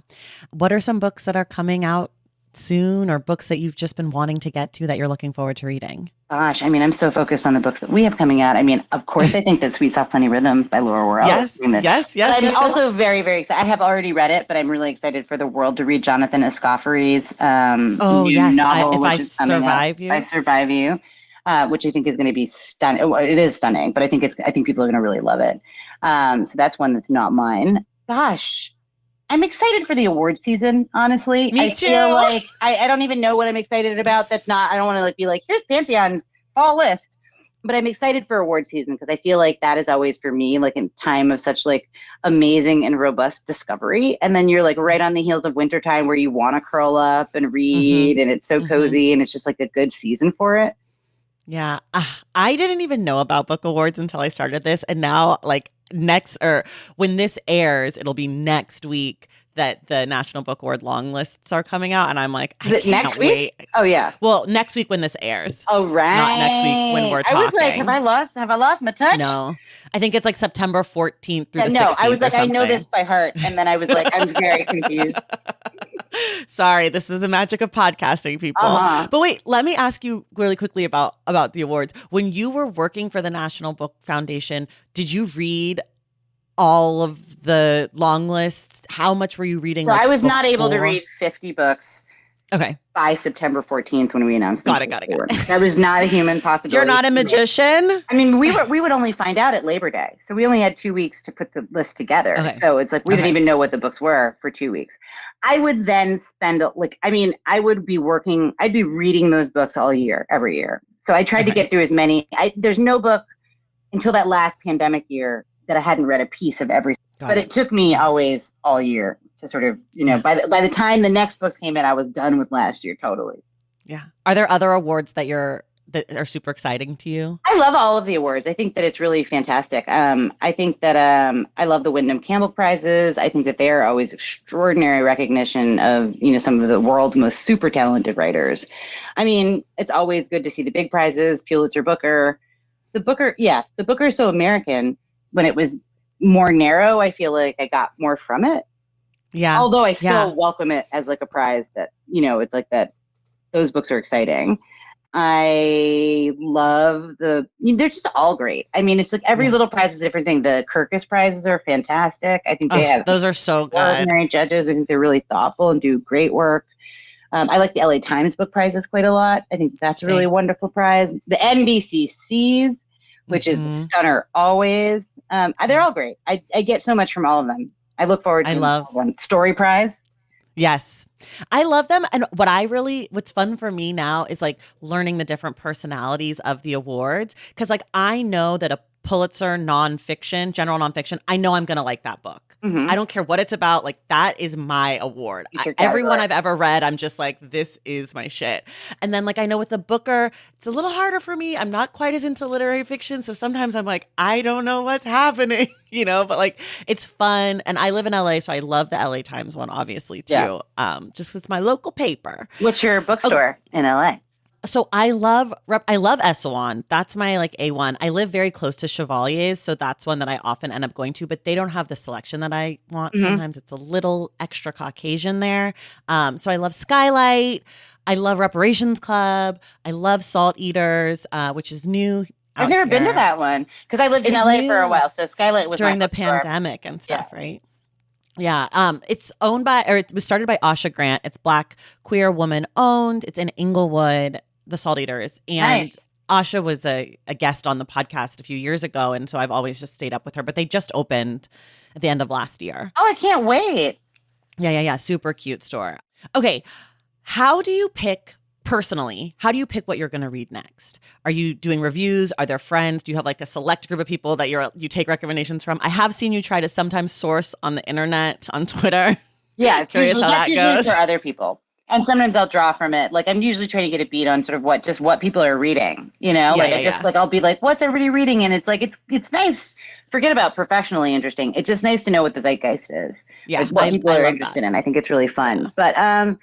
What are some books that are coming out soon, or books that you've just been wanting to get to that you're looking forward to reading? Gosh, I mean, I'm so focused on the books that we have coming out. I mean, of course, I think that Sweet Soft Funny Rhythm by Laura Worrell. Yes. I'm also very, very excited. I have already read it, but I'm really excited for the world to read Jonathan Escoffery's new novel, If I Survive You. I Survive You, which I think is going to be stunning. It is stunning, but I think people are going to really love it. So that's one that's not mine. Gosh. I'm excited for the award season, honestly. Me too. I feel like I don't even know what I'm excited about. I don't want to be like, here's Pantheon's fall list. But I'm excited for award season because I feel like that is always for me, like in time of such like amazing and robust discovery. And then you're like right on the heels of wintertime where you want to curl up and read and it's so cozy and it's just like a good season for it. Yeah. I didn't even know about book awards until I started this. And now like when this airs, it'll be next week that the National Book Award long lists are coming out. And I'm like, is it next week? Wait. Oh, yeah. Well, next week when this airs. Oh, right. Not next week when we're talking. I was like, have I lost my touch? No. I think it's like September 14th through the 16th. No, I was like, I know this by heart. And then I was like, I'm very confused. Sorry, this is the magic of podcasting, people. But wait, let me ask you really quickly about the awards. When you were working for the National Book Foundation, did you read all of the long lists? How much were you reading? So I was not able to read 50 books. Okay. By September 14th when we announced them. Got it. That was not a human possibility. You're not a magician? I mean, we would only find out at Labor Day. So we only had 2 weeks to put the list together. Okay. So it's like we didn't even know what the books were for 2 weeks. I would then spend I'd be reading those books all year, every year. So I tried to get through as many. There's no book until that last pandemic year that I hadn't read a piece of every. But it took me always all year to sort of, by the time the next books came in, I was done with last year totally. Yeah. Are there other awards that are super exciting to you? I love all of the awards. I think that it's really fantastic. I think that I love the Wyndham Campbell Prizes. I think that they are always extraordinary recognition of, some of the world's most super talented writers. I mean, it's always good to see the big prizes, Pulitzer Booker. The Booker is so American. When it was more narrow, I feel like I got more from it. Yeah. Although I still welcome it as like a prize that, it's like that those books are exciting. I love they're just all great. I mean, it's like every little prize is a different thing. The Kirkus prizes are fantastic. I think they have those are so good. Extraordinary judges. I think they're really thoughtful and do great work. I like the LA Times book prizes quite a lot. I think that's a really wonderful prize. The NBCCs, which is stunner always. They're all great. I get so much from all of them. I look forward to all of them. Story Prize. Yes. I love them. And what's fun for me now is like learning the different personalities of the awards. Cause like I know that a Pulitzer general nonfiction, I know I'm going to like that book. Mm-hmm. I don't care what it's about. Like that is my award. Everyone I've ever read, I'm just like, this is my shit. And then like, I know with the Booker, it's a little harder for me. I'm not quite as into literary fiction. So sometimes I'm like, I don't know what's happening, but like it's fun. And I live in LA. So I love the LA Times one, obviously too. Yeah. Just 'cause it's my local paper. What's your bookstore in LA? So I love Esalen. That's my like A1. I live very close to Chevalier's, so that's one that I often end up going to, but they don't have the selection that I want. Mm-hmm. Sometimes it's a little extra Caucasian there. So I love Skylight. I love Reparations Club. I love Salt Eaters, which is new. I've never been to that one because I lived in LA for a while. So Skylight was during the pandemic and stuff, right? Yeah. It's it was started by Asha Grant. It's Black queer woman owned. It's in Inglewood, the Salt Eaters. And Asha was a guest on the podcast a few years ago. And so I've always just stayed up with her, but they just opened at the end of last year. Oh, I can't wait. Yeah. Super cute store. Okay. How do you pick what you're going to read next? Are you doing reviews? Are there friends? Do you have like a select group of people that you take recommendations from? I have seen you try to sometimes source on the internet, on Twitter. Yeah, it's curious how that goes for other people. And sometimes I'll draw from it. Like I'm usually trying to get a beat on sort of what people are reading, I'll be like, what's everybody reading? And it's like, it's nice. Forget about professionally interesting. It's just nice to know what the zeitgeist is. Yeah. Like what people are interested in. I think it's really fun. Yeah.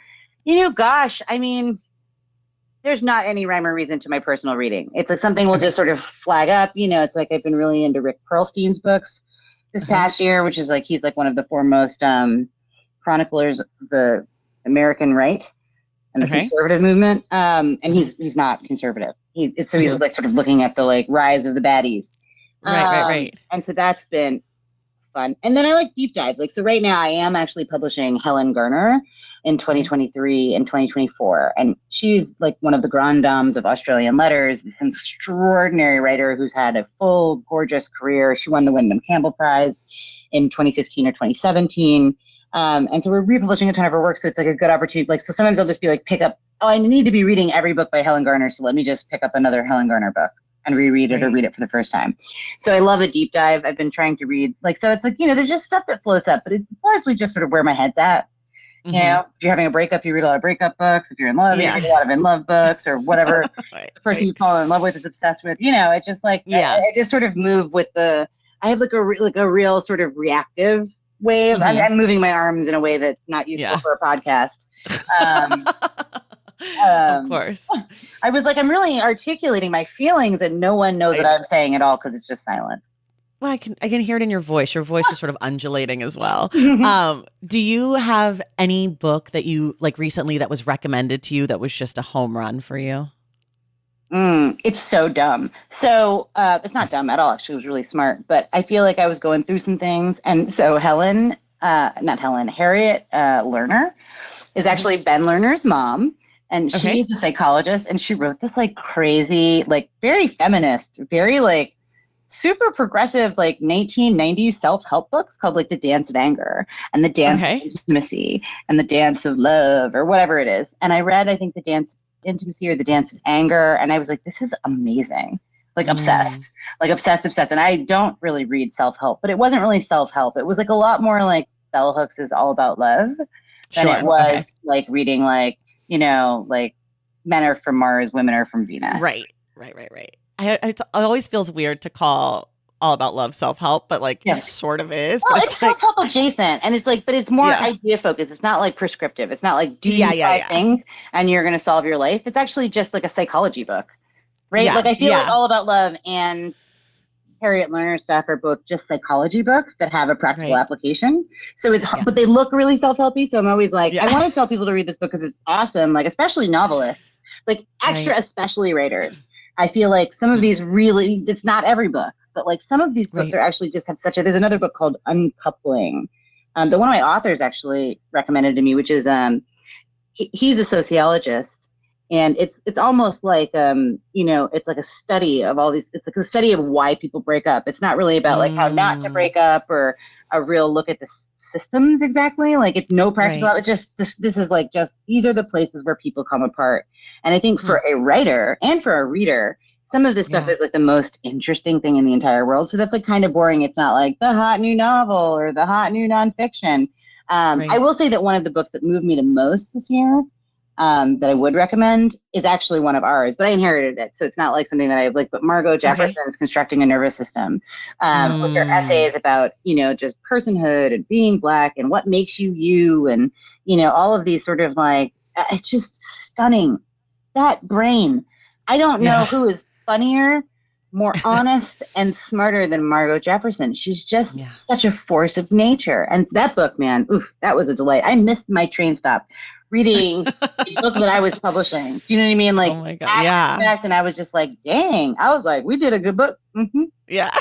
But, gosh, I mean, there's not any rhyme or reason to my personal reading. It's like something will just sort of flag up. It's like I've been really into Rick Perlstein's books this past year, which is like, he's like one of the foremost chroniclers of the American right and the conservative movement. And he's not conservative. He's like sort of looking at the like rise of the baddies. Right. And so that's been fun. And then I like deep dives. Like, so right now I am actually publishing Helen Garner in 2023 and 2024. And she's like one of the grand dames of Australian letters, this extraordinary writer who's had a full, gorgeous career. She won the Wyndham Campbell Prize in 2016 or 2017. And so we're republishing a ton of her work. So it's like a good opportunity. Like, so sometimes I'll just be like, I need to be reading every book by Helen Garner. So let me just pick up another Helen Garner book and reread it or read it for the first time. So I love a deep dive. I've been trying to read so it's like, there's just stuff that floats up, but it's largely just sort of where my head's at. Mm-hmm. If you're having a breakup, you read a lot of breakup books. If you're in love, you read a lot of in love books or whatever the person you fall in love with is obsessed with. It's just like, I just sort of move with I have like a real sort of reactive way of, I'm moving my arms in a way that's not useful for a podcast. Of course. I was like, I'm really articulating my feelings and no one knows what I'm saying at all because it's just silent. Well, I can hear it in your voice. Your voice is sort of undulating as well. Do you have any book that you like recently that was recommended to you that was just a home run for you? It's so dumb. So it's not dumb at all. Actually, it was really smart. But I feel like I was going through some things, and so not Helen, Harriet Lerner is actually Ben Lerner's mom, and she's a psychologist, and she wrote this like crazy, like very feminist, very like super progressive, like 1990s self-help books called like The Dance of Anger and The Dance of Intimacy and The Dance of Love or whatever it is. And I read, I think, The Dance of Intimacy or The Dance of Anger, and I was like, this is amazing. Like obsessed, obsessed. And I don't really read self-help, but it wasn't really self-help. It was like a lot more like Bell Hooks is All About Love than it was like reading like, like men are from Mars, women are from Venus. Right. It always feels weird to call All About Love self-help, but like it sort of is. Well, but it's self-help adjacent, and it's like, but it's more idea focused. It's not like prescriptive. It's not like do these 5 things and you're going to solve your life. It's actually just like a psychology book, right? Like I feel like All About Love and Harriet Lerner stuff are both just psychology books that have a practical application. So it's hard, but they look really self-helpy. So I'm always like, I want to tell people to read this book because it's awesome. Like especially novelists, like especially writers. I feel like some of these really, it's not every book, but like some of these books are actually just have such a, there's another book called Uncoupling that one of my authors actually recommended to me, which is, he's a sociologist, and it's almost like, it's like a study of all these, it's like a study of why people break up. It's not really about like how not to break up or a real look at the systems exactly. Like it's no practical, it's just, this is like just, these are the places where people come apart. And I think for a writer and for a reader, some of this stuff is like the most interesting thing in the entire world. So that's like kind of boring. It's not like the hot new novel or the hot new nonfiction. I will say that one of the books that moved me the most this year that I would recommend is actually one of ours, but I inherited it. So it's not like something that I like, but Margot Jefferson's Constructing a Nervous System, which are essays about, just personhood and being Black and what makes you you. And, all of these sort of like, it's just stunning. That brain. I don't know who is funnier, more honest, and smarter than Margot Jefferson. She's just such a force of nature. And that book, man, that was a delight. I missed my train stop reading the book that I was publishing. Do you know what I mean? Like, oh my God, and I was just like, dang. I was like, we did a good book. Mm-hmm. Yeah.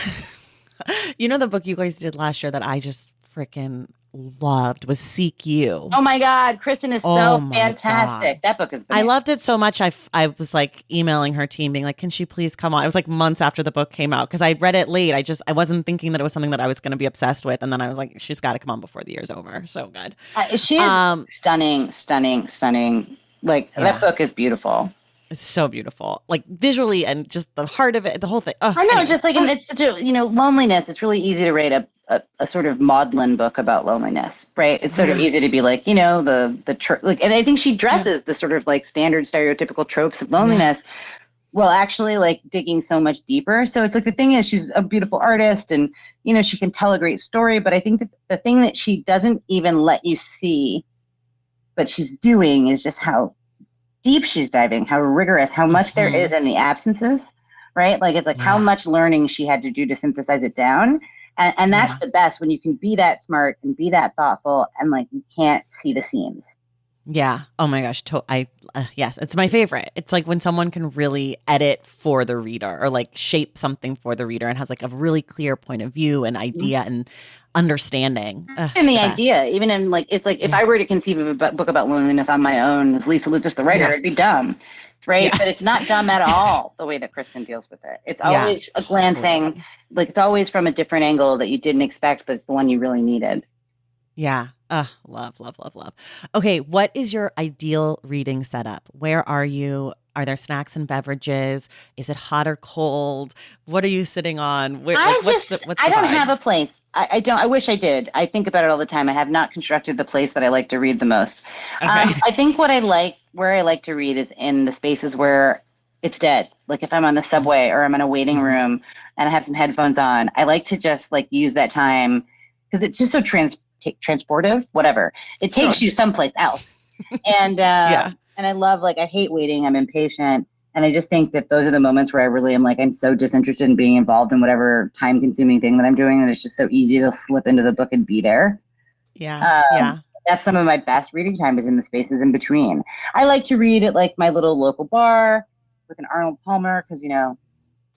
The book you guys did last year that I just freaking loved was Seek You. Oh my God, Kristen is so fantastic. God. That book is bananas. I loved it so much. I was like emailing her team being like, can she please come on? It was like months after the book came out because I read it late. I wasn't thinking that it was something that I was going to be obsessed with. And then I was like, she's got to come on before the year's over. So good. She is stunning. Like that book is beautiful. It's so beautiful, like visually and just the heart of it, the whole thing. I know, anyways. Just like, and it's such a, loneliness. It's really easy to write a sort of maudlin book about loneliness, right? It's sort of easy to be like, the church, like, and I think she dresses the sort of like standard stereotypical tropes of loneliness. Well, actually, like digging so much deeper. So it's like the thing is, she's a beautiful artist, and she can tell a great story. But I think that the thing that she doesn't even let you see, but she's doing, is just how deep she's diving, how rigorous, how much there is in the absences, right? Like it's like how much learning she had to do to synthesize it down. And that's the best, when you can be that smart and be that thoughtful and like you can't see the seams. Yeah. Oh my gosh. Yes, it's my favorite. It's like when someone can really edit for the reader or like shape something for the reader and has like a really clear point of view and idea and understanding. And the idea, even in like, it's like if I were to conceive of a book about loneliness on my own as Lisa Lucas, the writer, it'd be dumb. Right. Yeah. But it's not dumb at all the way that Kristen deals with it. It's always a glancing, like it's always from a different angle that you didn't expect, but it's the one you really needed. Yeah. Love. Okay. What is your ideal reading setup? Where are you? Are there snacks and beverages? Is it hot or cold? What are you sitting on? I don't have a place. I don't. I wish I did. I think about it all the time. I have not constructed the place that I like to read the most. Okay. I think where I like to read is in the spaces where it's dead. Like if I'm on the subway or I'm in a waiting room and I have some headphones on, I like to just like use that time because it's just so transportive. Whatever. It takes you someplace else. And and I love, like, I hate waiting. I'm impatient. And I just think that those are the moments where I really am like, I'm so disinterested in being involved in whatever time consuming thing that I'm doing. And it's just so easy to slip into the book and be there. Yeah. That's some of my best reading time is in the spaces in between. I like to read at like my little local bar. with an Arnold Palmer because,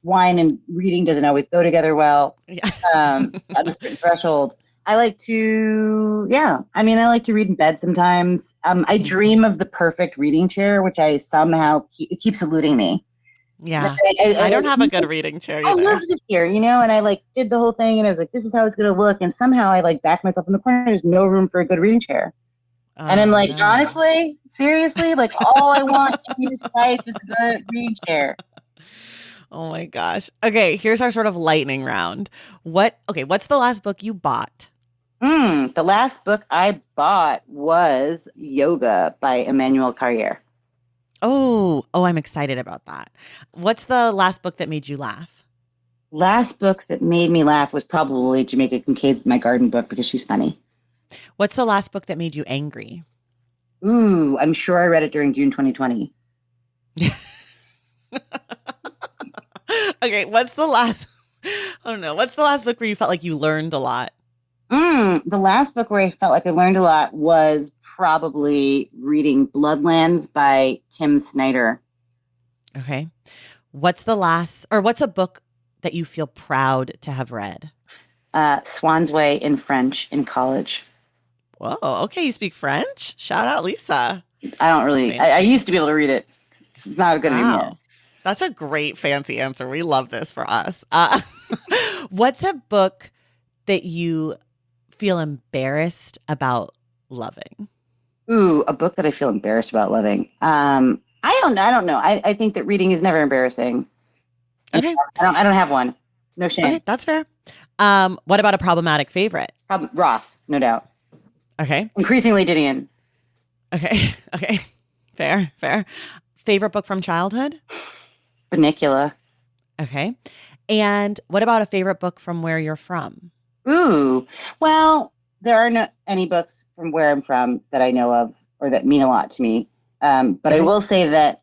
wine and reading doesn't always go together well. Yeah. At a certain threshold. I like to read in bed sometimes. I dream of the perfect reading chair, which I somehow, it keeps eluding me. Yeah. I don't have a good reading chair either. I love this chair, and I did the whole thing and I was like, this is how it's going to look. And somehow I backed myself in the corner. There's no room for a good reading chair. And I'm like, honestly, seriously, all I want in this life is a good reading chair. Oh my gosh. Okay, here's our sort of lightning round. What's the last book you bought? The last book I bought was Yoga by Emmanuel Carrière. Oh, I'm excited about that. What's the last book that made you laugh? Last book that made me laugh was probably Jamaica Kincaid's My Garden book because she's funny. What's the last book that made you angry? I'm sure I read it during June 2020. Okay, what's the last book where you felt like you learned a lot? The last book where I felt like I learned a lot was probably reading Bloodlands by Tim Snyder. Okay. What's a book that you feel proud to have read? Swan's Way in French in college. Whoa, okay, you speak French? Shout out, Lisa. I don't really. I used to be able to read it. It's not good anymore. That's a great fancy answer. We love this for us. What's a book that you feel embarrassed about loving? A book that I feel embarrassed about loving. I don't know. I think that reading is never embarrassing. Okay. I don't have one. No shame. Okay, that's fair. What about a problematic favorite? Roth, no doubt. Okay. Increasingly Didion. Okay. Fair. Favorite book from childhood? Bunnicula. Okay. And what about a favorite book from where you're from? Well, there are not any books from where I'm from that I know of or that mean a lot to me. But I will say that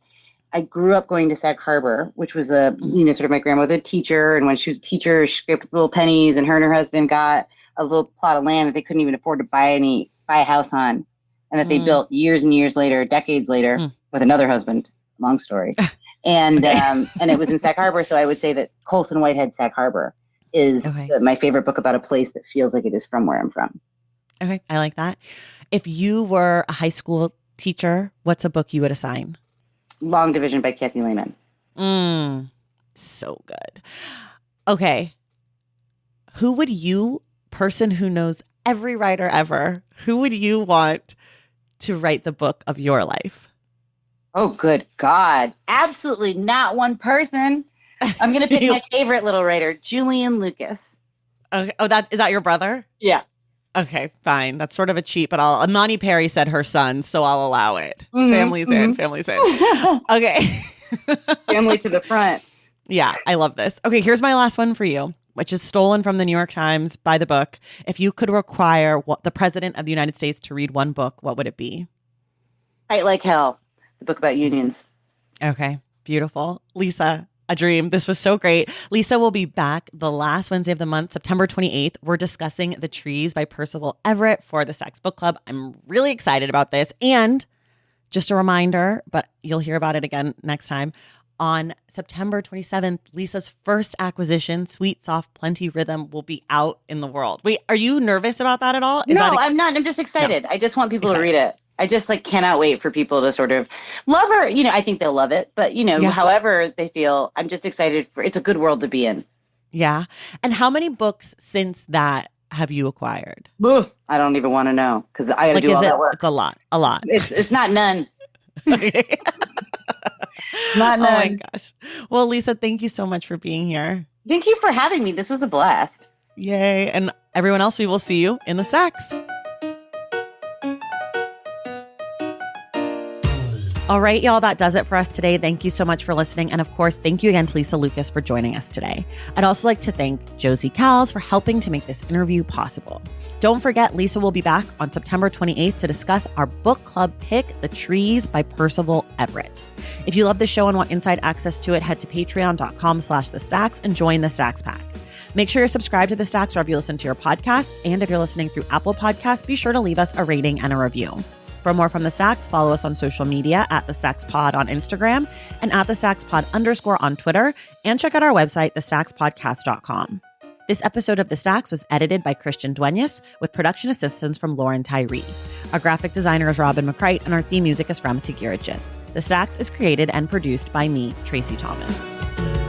I grew up going to Sag Harbor, which was sort of my grandmother teacher. And when she was a teacher, she scraped little pennies, and her husband got a little plot of land that they couldn't even afford to buy a house on, and that they built years and years later, decades later, with another husband. Long story. And and it was in Sag Harbor. So I would say that Colson Whitehead Sag Harbor is my favorite book about a place that feels like it is from where I'm from. Okay, I like that. If you were a high school teacher, what's a book you would assign? Long Division by Cassie Lehman. So good. Okay. Who would you, person who knows every writer ever, who would you want to write the book of your life? Oh, good God. Absolutely not one person. I'm going to pick my favorite little writer, Julian Lucas. Okay. Oh, is that your brother? Yeah. Okay, fine. That's sort of a cheat, but Imani Perry said her son, so I'll allow it. Family's in. Okay. Family to the front. Yeah, I love this. Okay, here's my last one for you, which is stolen from the New York Times by the book. If you could require the president of the United States to read one book, what would it be? Fight Like Hell, the book about unions. Okay, beautiful. Lisa, a dream. This was so great. Lisa will be back the last Wednesday of the month, September 28th. We're discussing The Trees by Percival Everett for the Stacks Book Club. I'm really excited about this. And just a reminder, but you'll hear about it again next time. On September 27th, Lisa's first acquisition, Sweet, Soft, Plenty Rhythm, will be out in the world. Wait, are you nervous about that at all? I'm not. I'm just excited. No. I just want people to read it. I just cannot wait for people to sort of love her. I think they'll love it, but however they feel, I'm just excited it's a good world to be in. Yeah. And how many books since that have you acquired? I don't even want to know because I got to do all that work. It's a lot. It's not none. Okay. Not none. Oh my gosh. Well, Lisa, thank you so much for being here. Thank you for having me. This was a blast. Yay. And everyone else, we will see you in the stacks. All right, y'all, that does it for us today. Thank you so much for listening. And of course, thank you again to Lisa Lucas for joining us today. I'd also like to thank Josie Cals for helping to make this interview possible. Don't forget, Lisa will be back on September 28th to discuss our book club pick, The Trees by Percival Everett. If you love the show and want inside access to it, head to patreon.com/thestacks and join the Stacks Pack. Make sure you're subscribed to the Stacks wherever you listen to your podcasts. And if you're listening through Apple Podcasts, be sure to leave us a rating and a review. For more from The Stacks, follow us on social media at The Stacks Pod on Instagram and at The Stacks Pod _ on Twitter, and check out our website, thestackspodcast.com. This episode of The Stacks was edited by Christian Duenas with production assistance from Lauren Tyree. Our graphic designer is Robin McCrite, and our theme music is from Tagirijus. The Stacks is created and produced by me, Tracy Thomas.